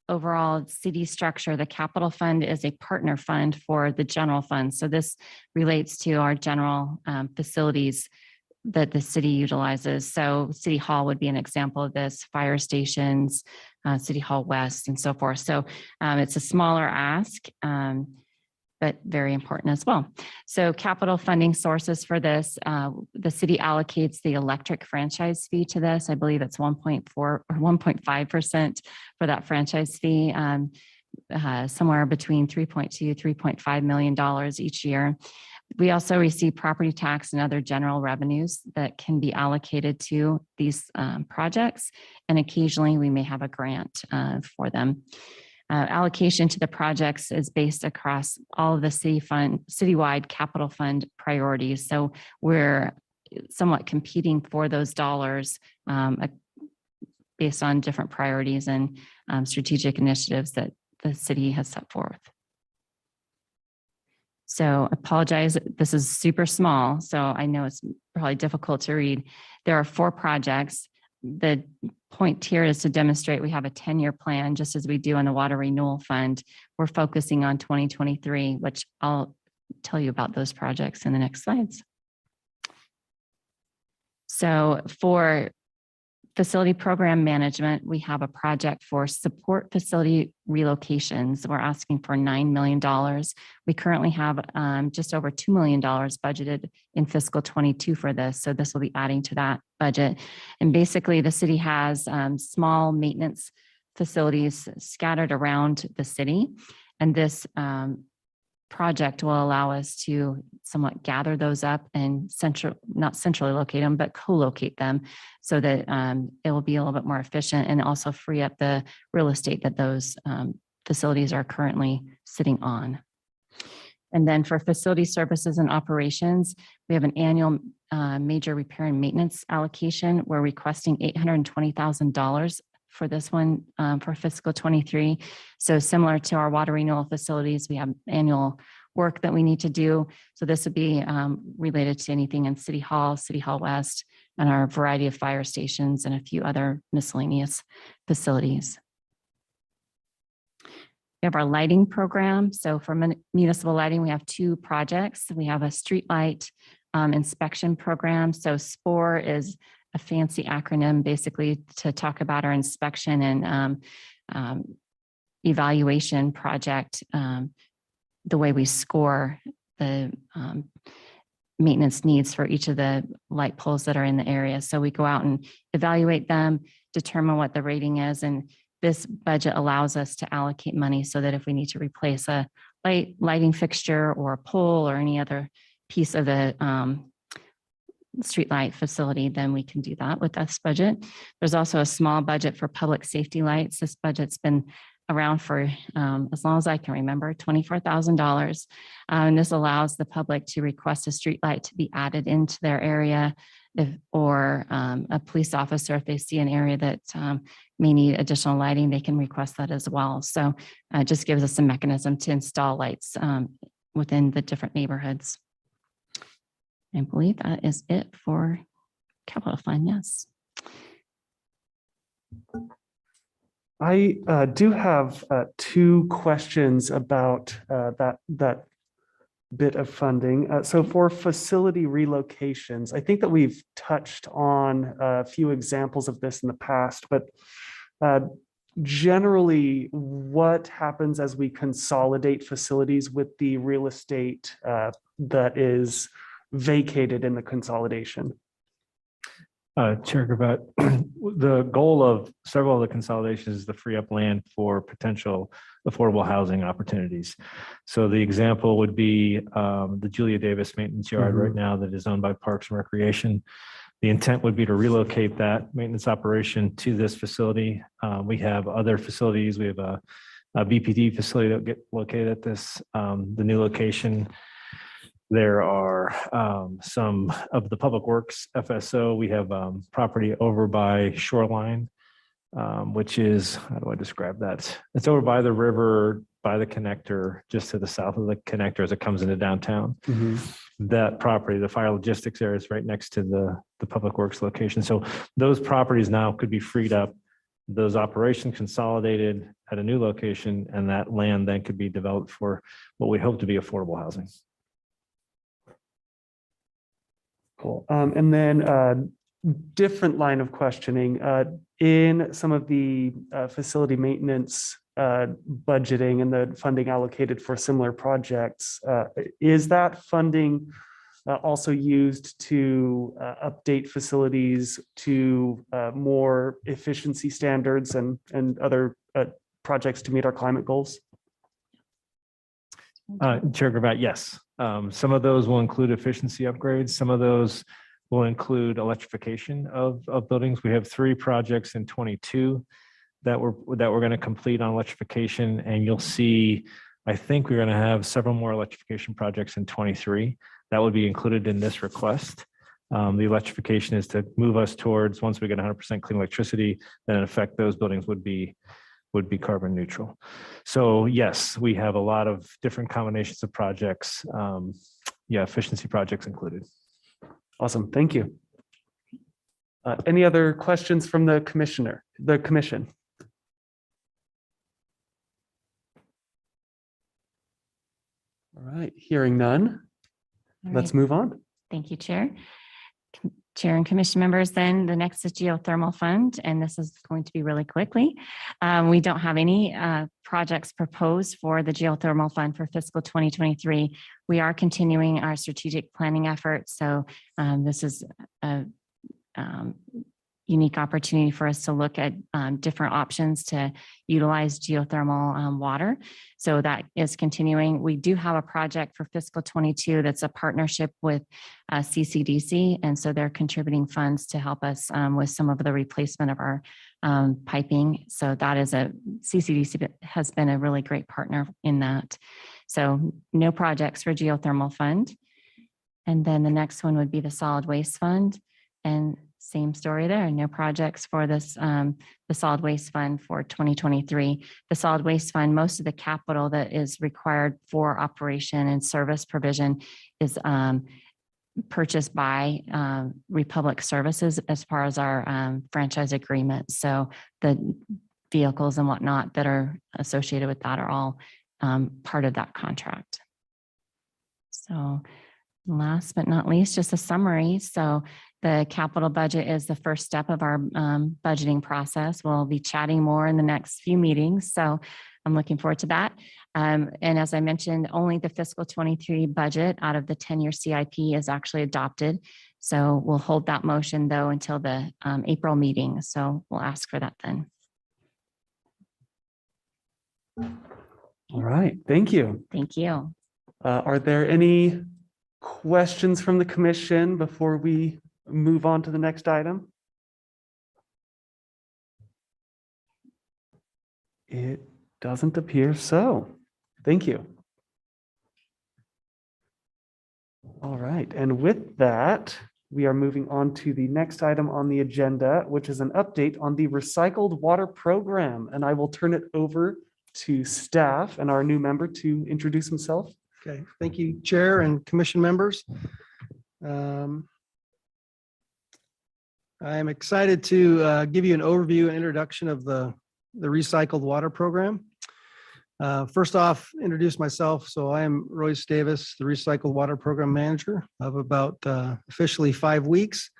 overall city structure, the capital fund is a partner fund for the general fund. So this relates to our general facilities that the city utilizes. So City Hall would be an example of this, fire stations, City Hall West, and so forth. So it's a smaller ask, but very important as well. So capital funding sources for this, the city allocates the electric franchise fee to this. I believe it's 1.4 or 1.5% for that franchise fee, somewhere between $3.2, $3.5 million each year. We also receive property tax and other general revenues that can be allocated to these projects. And occasionally we may have a grant for them. Allocation to the projects is based across all of the citywide capital fund priorities. So we're somewhat competing for those dollars based on different priorities and strategic initiatives that the city has set forth. So apologize, this is super small, so I know it's probably difficult to read. There are 4 projects. The point here is to demonstrate we have a 10-year plan, just as we do on the Water Renewal Fund. We're focusing on 2023, which I'll tell you about those projects in the next slides. So for facility program management, we have a project for support facility relocations. We're asking for $9 million. We currently have just over $2 million budgeted in fiscal 22 for this. So this will be adding to that budget. And basically the city has small maintenance facilities scattered around the city. And this project will allow us to somewhat gather those up and not centrally locate them, but co-locate them so that it will be a little bit more efficient and also free up the real estate that those facilities are currently sitting on. And then for facility services and operations, we have an annual major repair and maintenance allocation. We're requesting $820,000 for this one for fiscal 23. So similar to our water renewal facilities, we have annual work that we need to do. So this would be related to anything in City Hall West, and our variety of fire stations and a few other miscellaneous facilities. We have our lighting program. So for municipal lighting, we have 2 projects. We have a street light inspection program. So SPORE is a fancy acronym basically to talk about our inspection and evaluation project, the way we score the maintenance needs for each of the light poles that are in the area. So we go out and evaluate them, determine what the rating is, and this budget allows us to allocate money so that if we need to replace a lighting fixture or a pole or any other piece of the streetlight facility, then we can do that with this budget. There's also a small budget for public safety lights. This budget's been around for as long as I can remember, $24,000. And this allows the public to request a streetlight to be added into their area, or a police officer, if they see an area that may need additional lighting, they can request that as well. So it just gives us a mechanism to install lights within the different neighborhoods. I believe that is it for capital fund, yes. I do have 2 questions about that bit of funding. So for facility relocations, I think that we've touched on a few examples of this in the past, but generally, what happens as we consolidate facilities with the real estate that is vacated in the consolidation? Chair Gravatt, the goal of several of the consolidations is to free up land for potential affordable housing opportunities. So the example would be the Julia Davis Maintenance Yard right now that is owned by Parks and Recreation. The intent would be to relocate that maintenance operation to this facility. We have other facilities. We have a BPD facility that will get located at this, the new location. There are some of the Public Works FSO. We have property over by Shoreline, which is, how do I describe that? It's over by the river, by the connector, just to the south of the connector as it comes into downtown. That property, the fire logistics area, is right next to the Public Works location. So those properties now could be freed up, those operations consolidated at a new location, and that land then could be developed for what we hope to be affordable housing. Cool. And then different line of questioning. In some of the facility maintenance budgeting and the funding allocated for similar projects, is that funding also used to update facilities to more efficiency standards and other projects to meet our climate goals? Chair Gravatt, yes. Some of those will include efficiency upgrades. Some of those will include electrification of buildings. We have 3 projects in 22 that we're going to complete on electrification, and you'll see, I think we're going to have several more electrification projects in 23 that would be included in this request. The electrification is to move us towards, once we get 100% clean electricity, then in effect those buildings would be carbon neutral. So yes, we have a lot of different combinations of projects. Efficiency projects included. Awesome, thank you. Any other questions from the commission? All right, hearing none, All let's right. move on. Thank you, Chair. Chair and commission members, then the next is Geothermal Fund, and this is going to be really quickly. We don't have any projects proposed for the Geothermal Fund for fiscal 2023. We are continuing our strategic planning efforts. So this is a unique opportunity for us to look at different options to utilize geothermal water. So that is continuing. We do have a project for fiscal 22 that's a partnership with CCDC. And so they're contributing funds to help us with some of the replacement of our piping. So that is CCDC has been a really great partner in that. So no projects for Geothermal Fund. And then the next one would be the Solid Waste Fund. And same story there, no projects for this, the Solid Waste Fund for 2023. The Solid Waste Fund, most of the capital that is required for operation and service provision is purchased by Republic Services as far as our franchise agreement. So the vehicles and whatnot that are associated with that are all part of that contract. So last but not least, just a summary. So the capital budget is the first step of our budgeting process. We'll be chatting more in the next few meetings. So I'm looking forward to that. And as I mentioned, only the fiscal 23 budget out of the 10-year CIP is actually adopted. So we'll hold that motion though until the April meeting. So we'll ask for that then. All right, thank you. Thank you. Are there any questions from the commission before we move on to the next item? It doesn't appear so. Thank you. All right, and with that, we are moving on to the next item on the agenda, which is an update on the recycled water program. And I will turn it over to staff and our new member to introduce himself. Okay, thank you, Chair and Commission members. I am excited to give you an overview and introduction of the recycled water program. First off, introduce myself. So I am Royce Davis, the recycled water program manager of about officially 5 weeks.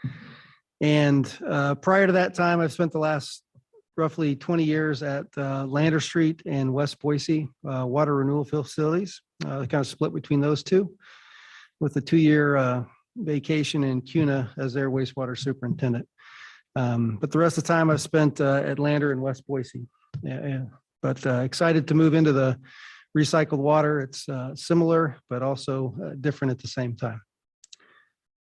And prior to that time, I've spent the last roughly 20 years at Lander Street and West Boise water renewal facilities. They kind of split between those two, with a 2-year vacation in CUNA as their wastewater superintendent. But the rest of the time I've spent at Lander and West Boise. But excited to move into the recycled water. It's similar, but also different at the same time.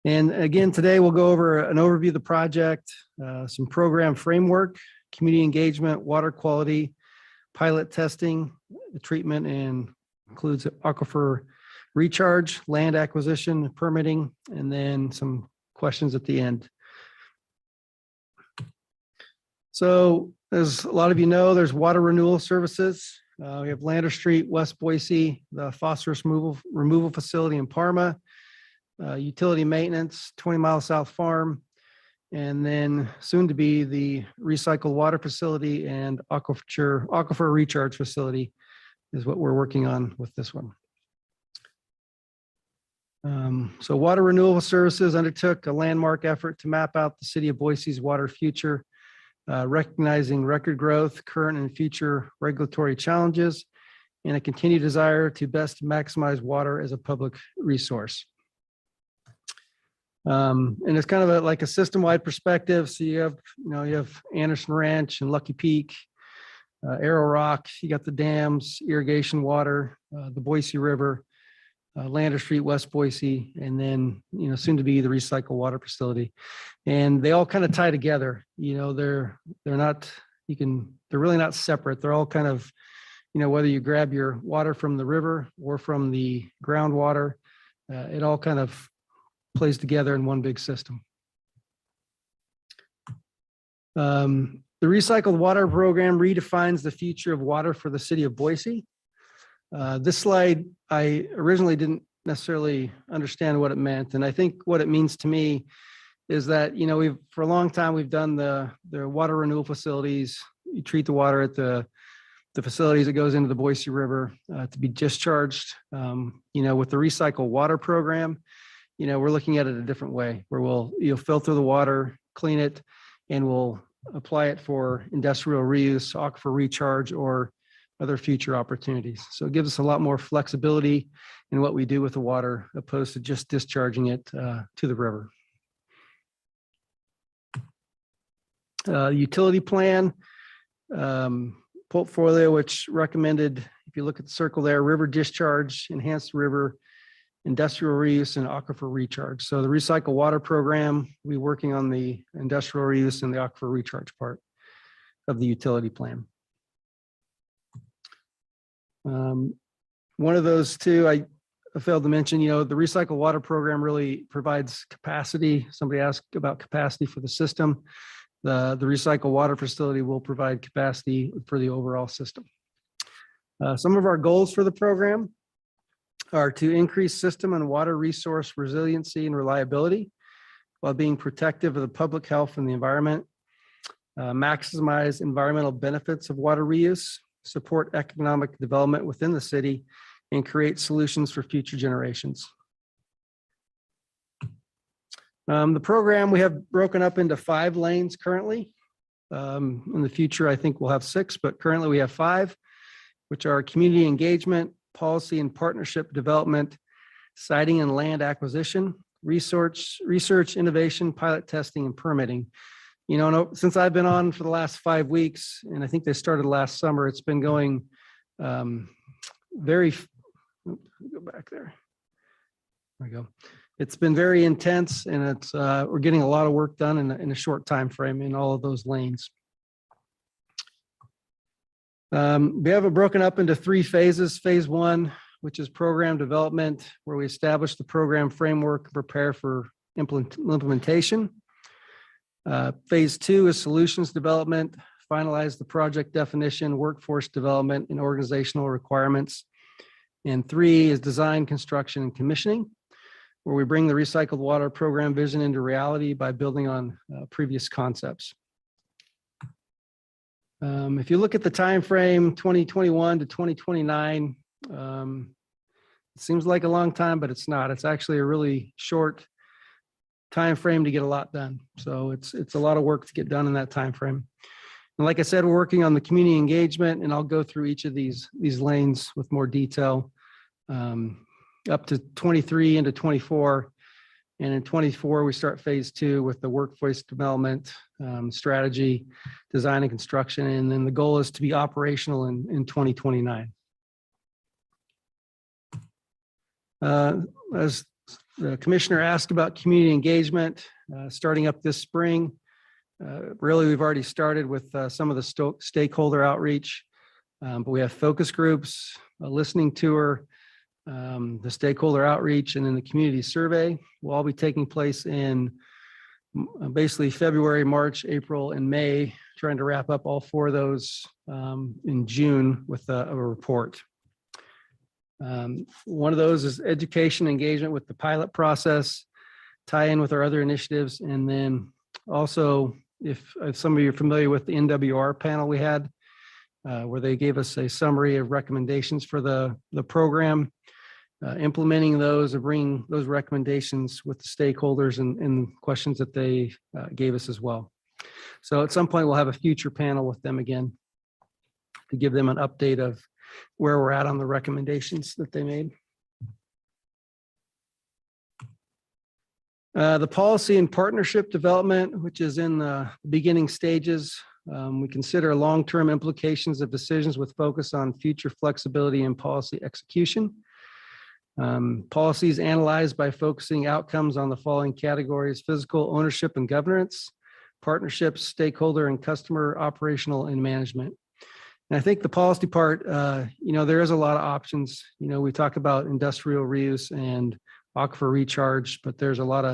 And again, today we'll go over an overview of the project, some program framework, community engagement, water quality, pilot testing, the treatment, and includes aquifer recharge, land acquisition, permitting, and then some questions at the end. So as a lot of you know, there's water renewal services. We have Lander Street, West Boise, the phosphorus removal facility in Parma, utility maintenance, 20 Mile South Farm, and then soon to be the recycled water facility and aquifer recharge facility is what we're working on with this one. So Water Renewal Services undertook a landmark effort to map out the city of Boise's water future, recognizing record growth, current and future regulatory challenges, and a continued desire to best maximize water as a public resource. And it's kind of like a system-wide perspective. So you have Anderson Ranch and Lucky Peak, Arrow Rock, you got the dams, irrigation water, the Boise River, Lander Street, West Boise, and then, soon to be the recycled water facility. And they all kind of tie together. They're really not separate. They're all kind of, whether you grab your water from the river or from the groundwater, it all kind of plays together in one big system. The recycled water program redefines the future of water for the city of Boise. This slide, I originally didn't necessarily understand what it meant. And I think what it means to me is that, for a long time, we've done the water renewal facilities. You treat the water at the facilities that goes into the Boise River to be discharged. With the recycled water program, we're looking at it a different way, where you'll filter the water, clean it, and we'll apply it for industrial reuse, aquifer recharge, or other future opportunities. So it gives us a lot more flexibility in what we do with the water, opposed to just discharging it to the river. Utility plan portfolio, which recommended, if you look at the circle there, river discharge, enhanced river, industrial reuse, and aquifer recharge. So the recycle water program, we're working on the industrial reuse and the aquifer recharge part of the utility plan. One of those two, I failed to mention, the recycle water program really provides capacity. Somebody asked about capacity for the system. The recycle water facility will provide capacity for the overall system. Some of our goals for the program are to increase system and water resource resiliency and reliability while being protective of the public health and the environment, maximize environmental benefits of water reuse, support economic development within the city, and create solutions for future generations. The program we have broken up into 5 lanes currently. In the future, I think we'll have 6, but currently we have 5, which are community engagement, policy and partnership development, siting and land acquisition, research, innovation, pilot testing, and permitting. Since I've been on for the last 5 weeks, and I think they started last summer, it's been going go back there. There we go. It's been very intense, and we're getting a lot of work done in a short time frame in all of those lanes. We have it broken up into 3 phases. Phase 1, which is program development, where we establish the program framework, prepare for implementation. Phase 2 is solutions development, finalize the project definition, workforce development, and organizational requirements. And 3 is design, construction, and commissioning, where we bring the recycled water program vision into reality by building on previous concepts. If you look at the time frame 2021 to 2029, it seems like a long time, but it's not. It's actually a really short time frame to get a lot done. So it's a lot of work to get done in that time frame. And like I said, we're working on the community engagement, and I'll go through each of these lanes with more detail. Up to 23 into 24. And in 24, we start phase 2 with the workforce development, strategy, design and construction. And then the goal is to be operational in 2029. As the commissioner asked about community engagement, starting up this spring, really, we've already started with some of the stakeholder outreach, but we have focus groups, a listening tour, the stakeholder outreach, and then the community survey will all be taking place in basically February, March, April, and May, trying to wrap up all 4 of those in June with a report. One of those is education engagement with the pilot process, tie in with our other initiatives, and then also, if some of you are familiar with the NWR panel we had, where they gave us a summary of recommendations for the program, implementing those or bringing those recommendations with the stakeholders and questions that they gave us as well. So at some point, we'll have a future panel with them again to give them an update of where we're at on the recommendations that they made. The policy and partnership development, which is in the beginning stages, we consider long-term implications of decisions with focus on future flexibility and policy execution. Policies analyzed by focusing outcomes on the following categories: physical, ownership and governance, partnerships, stakeholder and customer, operational and management. And I think the policy part, there is a lot of options. We talk about industrial reuse and aquifer recharge, but there's a lot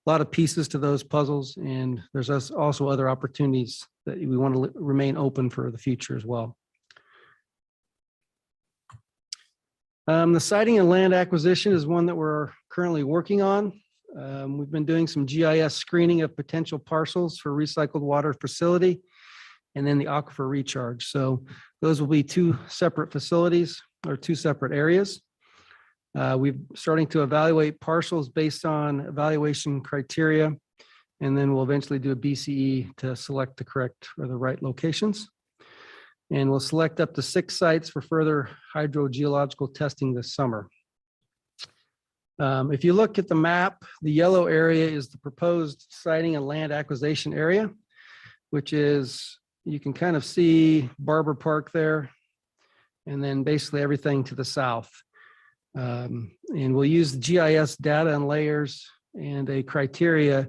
of pieces to those puzzles, and there's also other opportunities that we want to remain open for the future as well. The siting and land acquisition is one that we're currently working on. We've been doing some GIS screening of potential parcels for recycled water facility and then the aquifer recharge. So those will be 2 separate facilities or 2 separate areas. We're starting to evaluate parcels based on evaluation criteria, and then we'll eventually do a BCE to select the correct or the right locations. And we'll select up to 6 sites for further hydrogeological testing this summer. If you look at the map, the yellow area is the proposed siting and land acquisition area, which is, you can kind of see Barber Park there, and then basically everything to the south. And we'll use the GIS data and layers and a criteria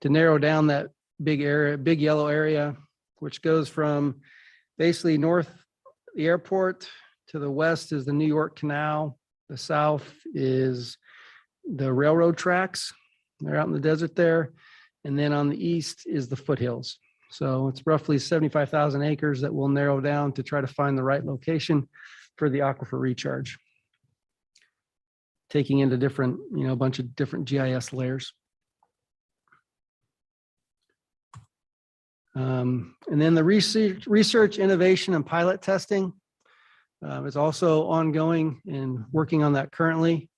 to narrow down that big area, big yellow area, which goes from basically north the airport, to the west is the New York Canal, the south is the railroad tracks. They're out in the desert there. And then on the east is the foothills. So it's roughly 75,000 acres that we'll narrow down to try to find the right location for the aquifer recharge, taking into different, a bunch of different GIS layers. And then the research, innovation, and pilot testing is also ongoing and working on that currently.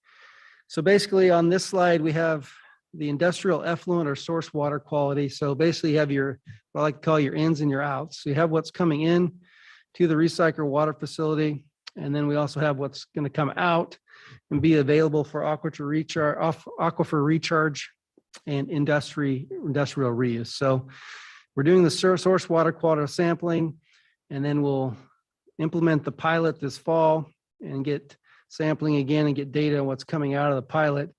So basically on this slide, we have the industrial effluent or source water quality. So basically you have your, what I like to call your ins and your outs. So you have what's coming in to the recycler water facility. And then we also have what's going to come out and be available for aquifer recharge and industrial reuse. So we're doing the source water quality sampling, and then we'll implement the pilot this fall and get sampling again and get data on what's coming out of the pilot,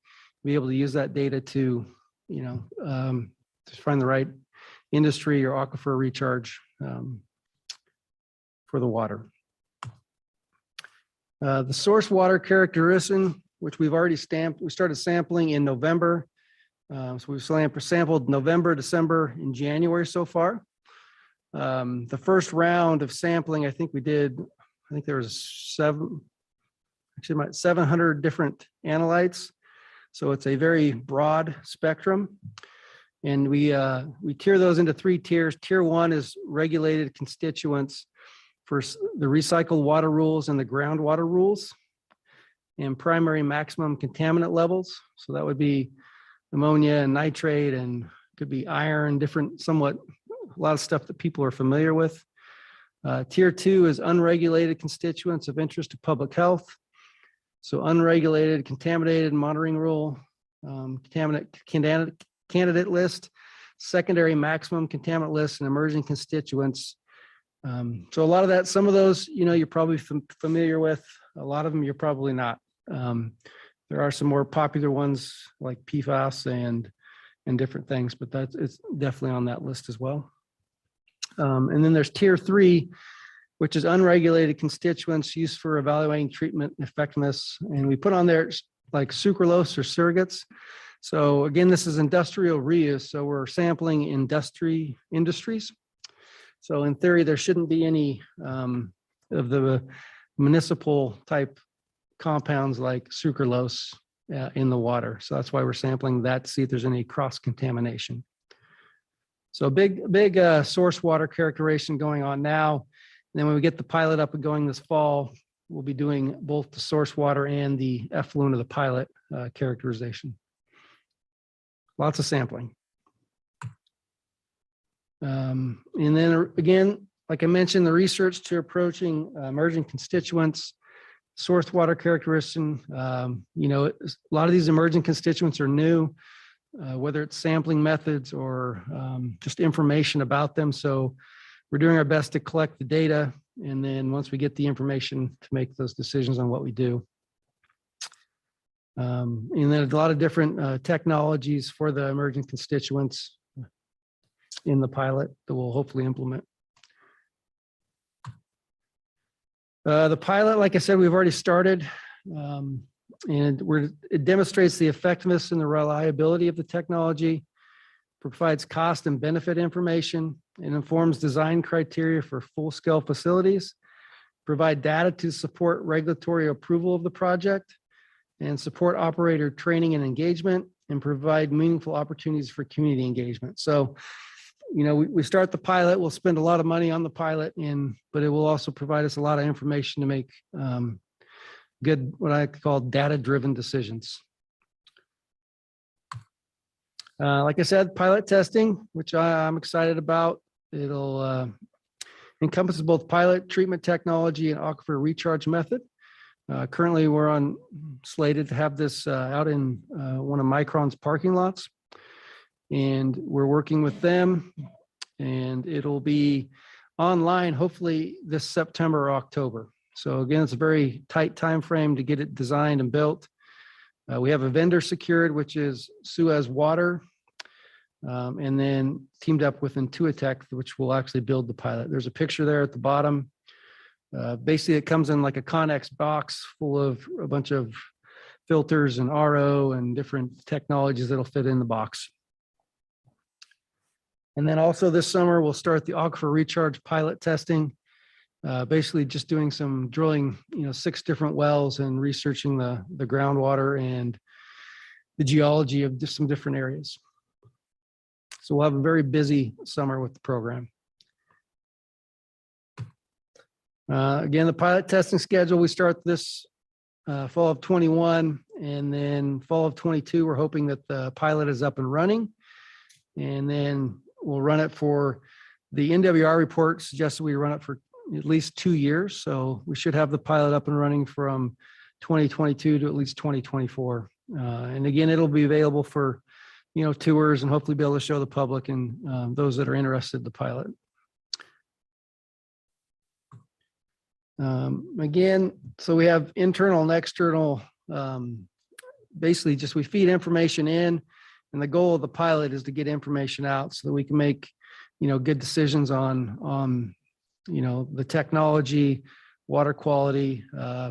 be able to use that data to, to find the right industry or aquifer recharge for the water. The source water characteristic, which we've already stamped, we started sampling in November. So we've sampled November, December, and January so far. The first round of sampling, I think there was 700 different analytes. So it's a very broad spectrum. And we tier those into 3 tiers. Tier 1 is regulated constituents for the recycled water rules and the groundwater rules, and primary maximum contaminant levels. So that would be ammonia and nitrate, and could be iron, different somewhat a lot of stuff that people are familiar with. Tier 2 is unregulated constituents of interest to public health. So unregulated, contaminated monitoring rule, contaminant candidate list, secondary maximum contaminant list, and emerging constituents. So a lot of that, some of those, you're probably familiar with. A lot of them you're probably not. There are some more popular ones like PFAS and different things, but it's definitely on that list as well. And then there's tier 3, which is unregulated constituents used for evaluating treatment effectiveness. And we put on there like sucralose or surrogates. So again, this is industrial reuse. So we're sampling industries. So in theory, there shouldn't be any of the municipal type compounds like sucralose in the water. So that's why we're sampling that to see if there's any cross contamination. So big source water characterization going on now. And then when we get the pilot up and going this fall, we'll be doing both the source water and the effluent of the pilot characterization. Lots of sampling. And then again, like I mentioned, the research to approaching emerging constituents, source water characterization. A lot of these emerging constituents are new, whether it's sampling methods or just information about them. So we're doing our best to collect the data, and then once we get the information, to make those decisions on what we do. And then a lot of different technologies for the emerging constituents in the pilot that we'll hopefully implement. The pilot, like I said, we've already started, and it demonstrates the effectiveness and the reliability of the technology, provides cost and benefit information, and informs design criteria for full-scale facilities, provide data to support regulatory approval of the project, and support operator training and engagement, and provide meaningful opportunities for community engagement. So, we start the pilot, we'll spend a lot of money on the pilot, but it will also provide us a lot of information to make good, what I call data-driven decisions. Like I said, pilot testing, which I'm excited about. It'll encompasses both pilot treatment technology and aquifer recharge method. Currently, we're slated to have this out in one of Micron's parking lots, and we're working with them, and it'll be online hopefully this September or October. So again, it's a very tight time frame to get it designed and built. We have a vendor secured, which is Suez Water, and then teamed up with Intuitech, which will actually build the pilot. There's a picture there at the bottom. Basically, it comes in like a Connex box full of a bunch of filters and RO and different technologies that'll fit in the box. And then also this summer, we'll start the Aquifer Recharge pilot testing. Basically just doing some drilling, 6 different wells and researching the groundwater and the geology of just some different areas. So we'll have a very busy summer with the program. Again, the pilot testing schedule, we start this fall of 21, and then fall of 22, we're hoping that the pilot is up and running. And then we'll run it for, the NWR report suggests we run it for at least 2 years. So we should have the pilot up and running from 2022 to at least 2024. And again, it'll be available for, tours, and hopefully be able to show the public and those that are interested in the pilot. Again, so we have internal and external, basically just we feed information in, and the goal of the pilot is to get information out so that we can make, good decisions on the technology, water quality,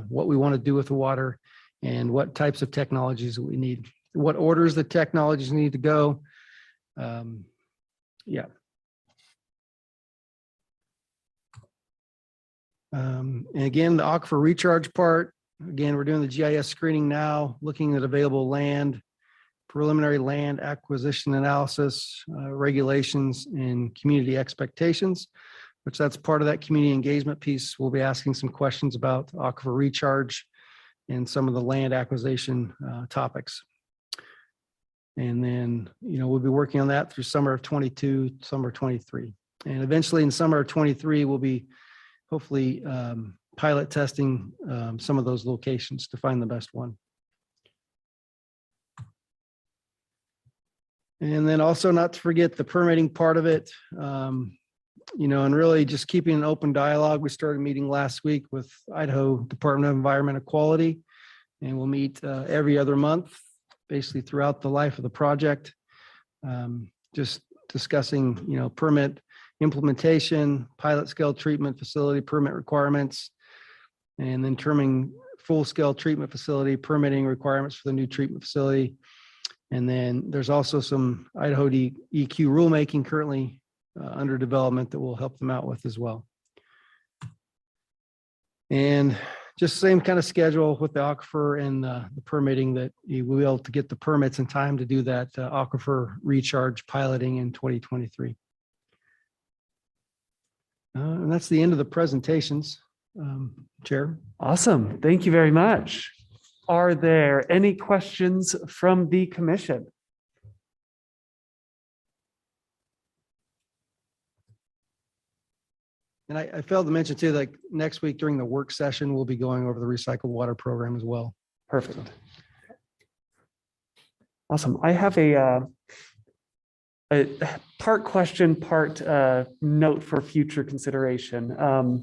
what we want to do with the water, and what types of technologies that we need, what orders the technologies need to go. Yeah. And again, the aquifer recharge part, again, we're doing the GIS screening now, looking at available land, preliminary land acquisition analysis, regulations, and community expectations, which that's part of that community engagement piece. We'll be asking some questions about aquifer recharge and some of the land acquisition topics. And then, we'll be working on that through summer of 22, summer 23. And eventually in summer of 23, we'll be hopefully pilot testing some of those locations to find the best one. And then also not to forget the permitting part of it, and really just keeping an open dialogue. We started a meeting last week with Idaho Department of Environmental Quality, and we'll meet every other month, basically throughout the life of the project. Just discussing, permit implementation, pilot scale treatment facility permit requirements, and then determining full scale treatment facility permitting requirements for the new treatment facility. And then there's also some Idaho EQ rulemaking currently under development that we'll help them out with as well. And just same kind of schedule with the aquifer and the permitting, that you will be able to get the permits in time to do that aquifer recharge piloting in 2023. And that's the end of the presentations, Chair. Awesome. Thank you very much. Are there any questions from the commission? And I failed to mention too, like next week during the work session, we'll be going over the recycled water program as well. Perfect. Awesome. I have a part question, part note for future consideration.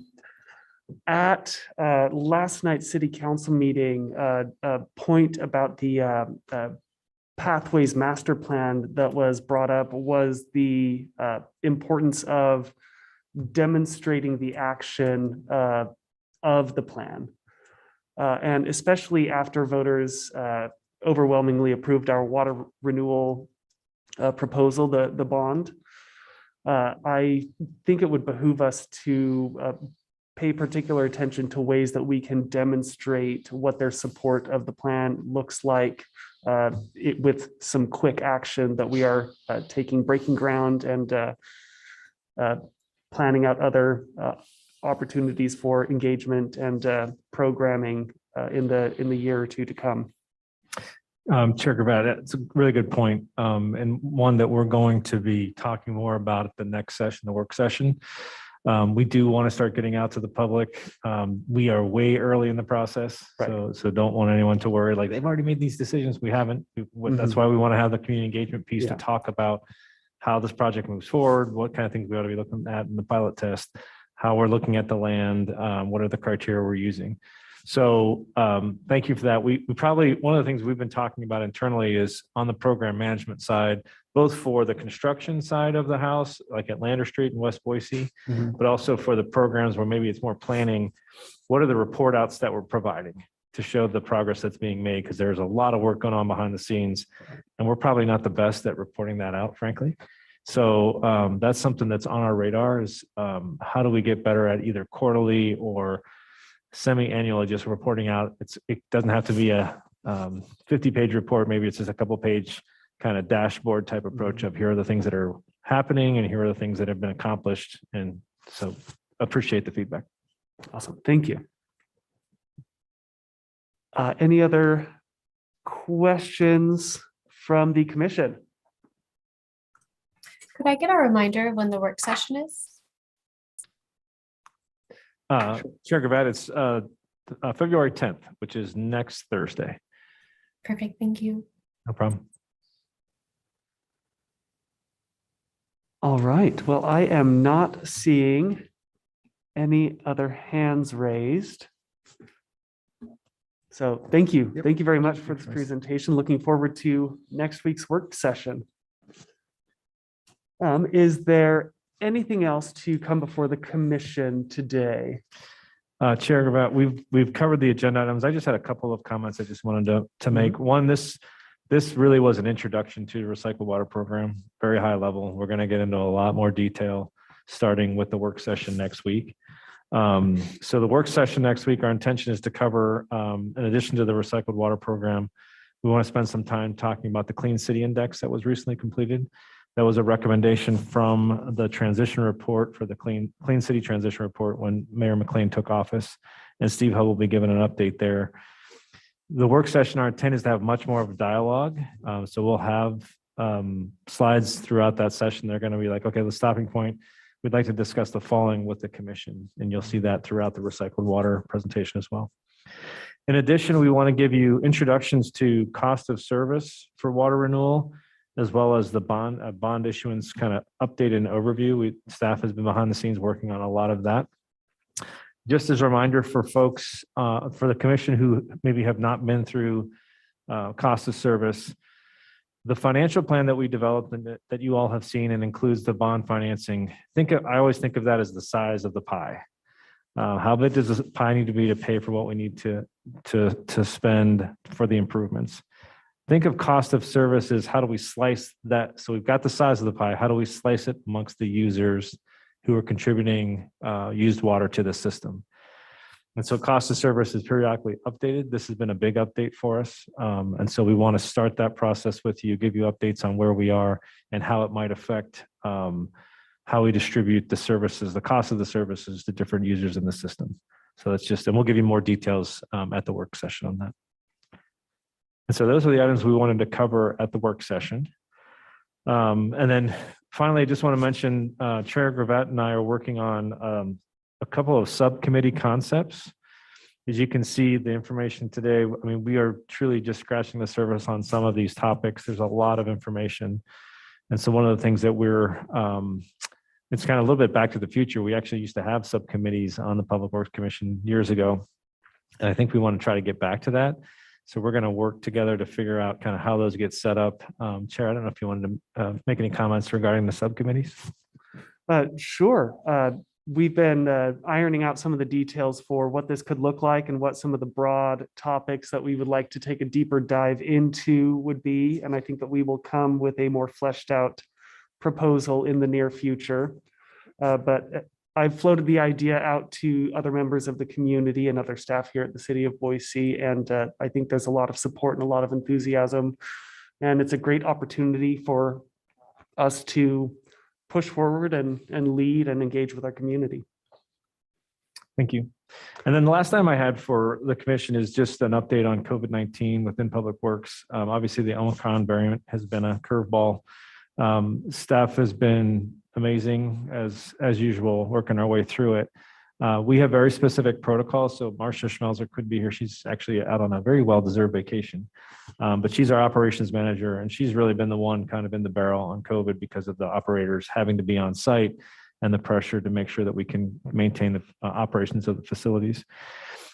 At last night's city council meeting, a point about the pathways master plan that was brought up was the importance of demonstrating the action of the plan. And especially after voters overwhelmingly approved our water renewal proposal, the bond, I think it would behoove us to pay particular attention to ways that we can demonstrate what their support of the plan looks like with some quick action that we are taking, breaking ground, and planning out other opportunities for engagement and programming in the year or two to come. Chair Gravatt, it's a really good point, and one that we're going to be talking more about at the next session, the work session. We do want to start getting out to the public. We are way early in the process, right. so don't want anyone to worry like they've already made these decisions. We haven't. That's why we want to have the community engagement piece to talk about how this project moves forward, what kind of things we ought to be looking at in the pilot test, how we're looking at the land, what are the criteria we're using. So thank you for that. We probably, one of the things we've been talking about internally is on the program management side, both for the construction side of the house, like at Lander Street in West Boise, but also for the programs where maybe it's more planning. What are the report outs that we're providing to show the progress that's being made? Because there's a lot of work going on behind the scenes, and we're probably not the best at reporting that out, frankly. So that's something that's on our radar is how do we get better at either quarterly or semi-annually just reporting out. It doesn't have to be a 50-page report. Maybe it's just a couple page kind of dashboard type approach of here are the things that are happening and here are the things that have been accomplished. And so appreciate the feedback. Awesome. Thank you. Any other questions from the commission? Could I get a reminder of when the work session is? Chair Gravatt, it's February 10th, which is next Thursday. Perfect. Thank you. No problem. All right. Well, I am not seeing any other hands raised. So thank you. Thank you very much for this presentation. Looking forward to next week's work session. Is there anything else to come before the commission today? Chair Gravatt, we've covered the agenda items. I just had a couple of comments I just wanted to make. One, this really was an introduction to the recycled water program, very high level. We're going to get into a lot more detail starting with the work session next week. So the work session next week, our intention is to cover, in addition to the recycled water program, we want to spend some time talking about the Clean City Index that was recently completed. That was a recommendation from the transition report for the Clean City Transition Report when Mayor McLean took office, and Steve Hubb will be given an update there. The work session, our intent is to have much more of a dialogue. So we'll have slides throughout that session. They're going to be like, okay, the stopping point. we'd like to discuss the following with the commission, and you'll see that throughout the recycled water presentation as well. In addition, we want to give you introductions to cost of service for water renewal, as well as the bond issuance kind of update and overview. Staff has been behind the scenes working on a lot of that. Just as a reminder for folks, for the commission who maybe have not been through cost of service, the financial plan that we developed and that you all have seen and includes the bond financing. I always think of that as the size of the pie. How big does the pie need to be to pay for what we need to spend for the improvements? Think of cost of service as how do we slice that? So we've got the size of the pie. How do we slice it amongst the users who are contributing used water to the system? And so cost of service is periodically updated. This has been a big update for us. And so we want to start that process with you, give you updates on where we are and how it might affect how we distribute the services, the cost of the services to different users in the system. So that's just, and we'll give you more details at the work session on that. And so those are the items we wanted to cover at the work session. And then finally, I just want to mention Chair Gravatt and I are working on a couple of subcommittee concepts. As you can see, the information today, I mean, we are truly just scratching the surface on some of these topics. There's a lot of information. And so one of the things that we're, it's kind of a little bit back to the future. We actually used to have subcommittees on the Public Works Commission years ago. And I think we want to try to get back to that. So we're going to work together to figure out kind of how those get set up. Chair, I don't know if you wanted to make any comments regarding the subcommittees. Sure. We've been ironing out some of the details for what this could look like and what some of the broad topics that we would like to take a deeper dive into would be. And I think that we will come with a more fleshed out proposal in the near future. But I've floated the idea out to other members of the community and other staff here at the city of Boise. And I think there's a lot of support and a lot of enthusiasm. And it's a great opportunity for us to push forward and lead and engage with our community. Thank you. And then the last time I had for the commission is just an update on COVID-19 within Public Works. Obviously, the Omicron variant has been a curveball. Staff has been amazing as usual, working our way through it. We have very specific protocols. So Marcia Schmelzer could be here. She's actually out on a very well-deserved vacation, but she's our operations manager, and she's really been the one kind of in the barrel on COVID because of the operators having to be on site and the pressure to make sure that we can maintain the operations of the facilities.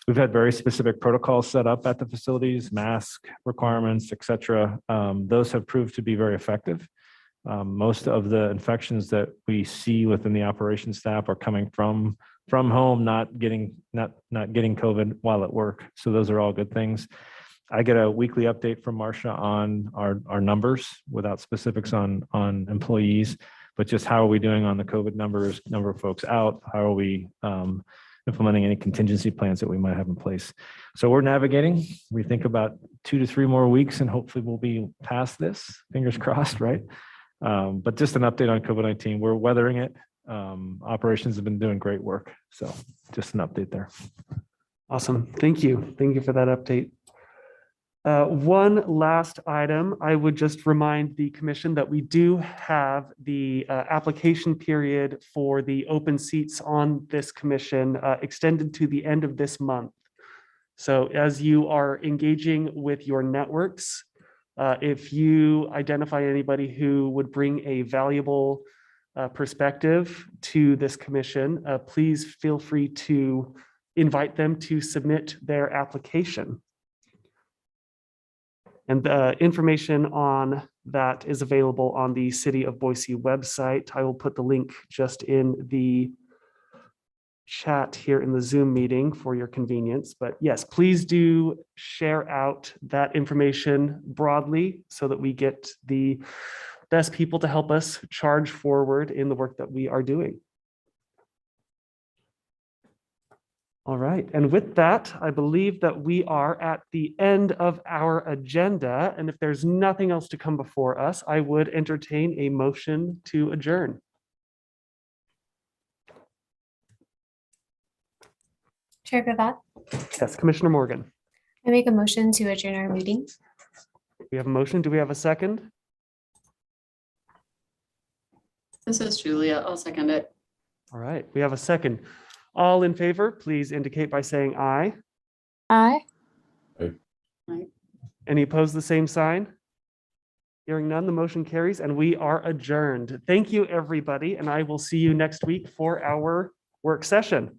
We've had very specific protocols set up at the facilities, mask requirements, et cetera. Those have proved to be very effective. Most of the infections that we see within the operations staff are coming from home, not getting COVID while at work. So those are all good things. I get a weekly update from Marcia on our numbers without specifics on employees, but just how are we doing on the COVID numbers, number of folks out, how are we implementing any contingency plans that we might have in place. So we're navigating. We think about 2 to 3 more weeks and hopefully we'll be past this, fingers crossed, right? But just an update on COVID-19, we're weathering it. Operations have been doing great work. So just an update there. Awesome. Thank you. Thank you for that update. One last item, I would just remind the commission that we do have the application period for the open seats on this commission extended to the end of this month. So as you are engaging with your networks, if you identify anybody who would bring a valuable perspective to this commission, please feel free to invite them to submit their application. And the information on that is available on the City of Boise website. I will put the link just in the chat here in the Zoom meeting for your convenience. But yes, please do share out that information broadly so that we get the best people to help us charge forward in the work that we are doing. All right, and with that, I believe that we are at the end of our agenda. And if there's nothing else to come before us, I would entertain a motion to adjourn. Chair Gravatt, Yes, Commissioner Morgan. I make a motion to adjourn our meeting. We have a motion. Do we have a second? This is Julia. I'll second it. All right, we have a second. All in favor, please indicate by saying aye. Aye. Any opposed, the same sign? Hearing none, the motion carries and we are adjourned. Thank you, everybody, and I will see you next week for our work session.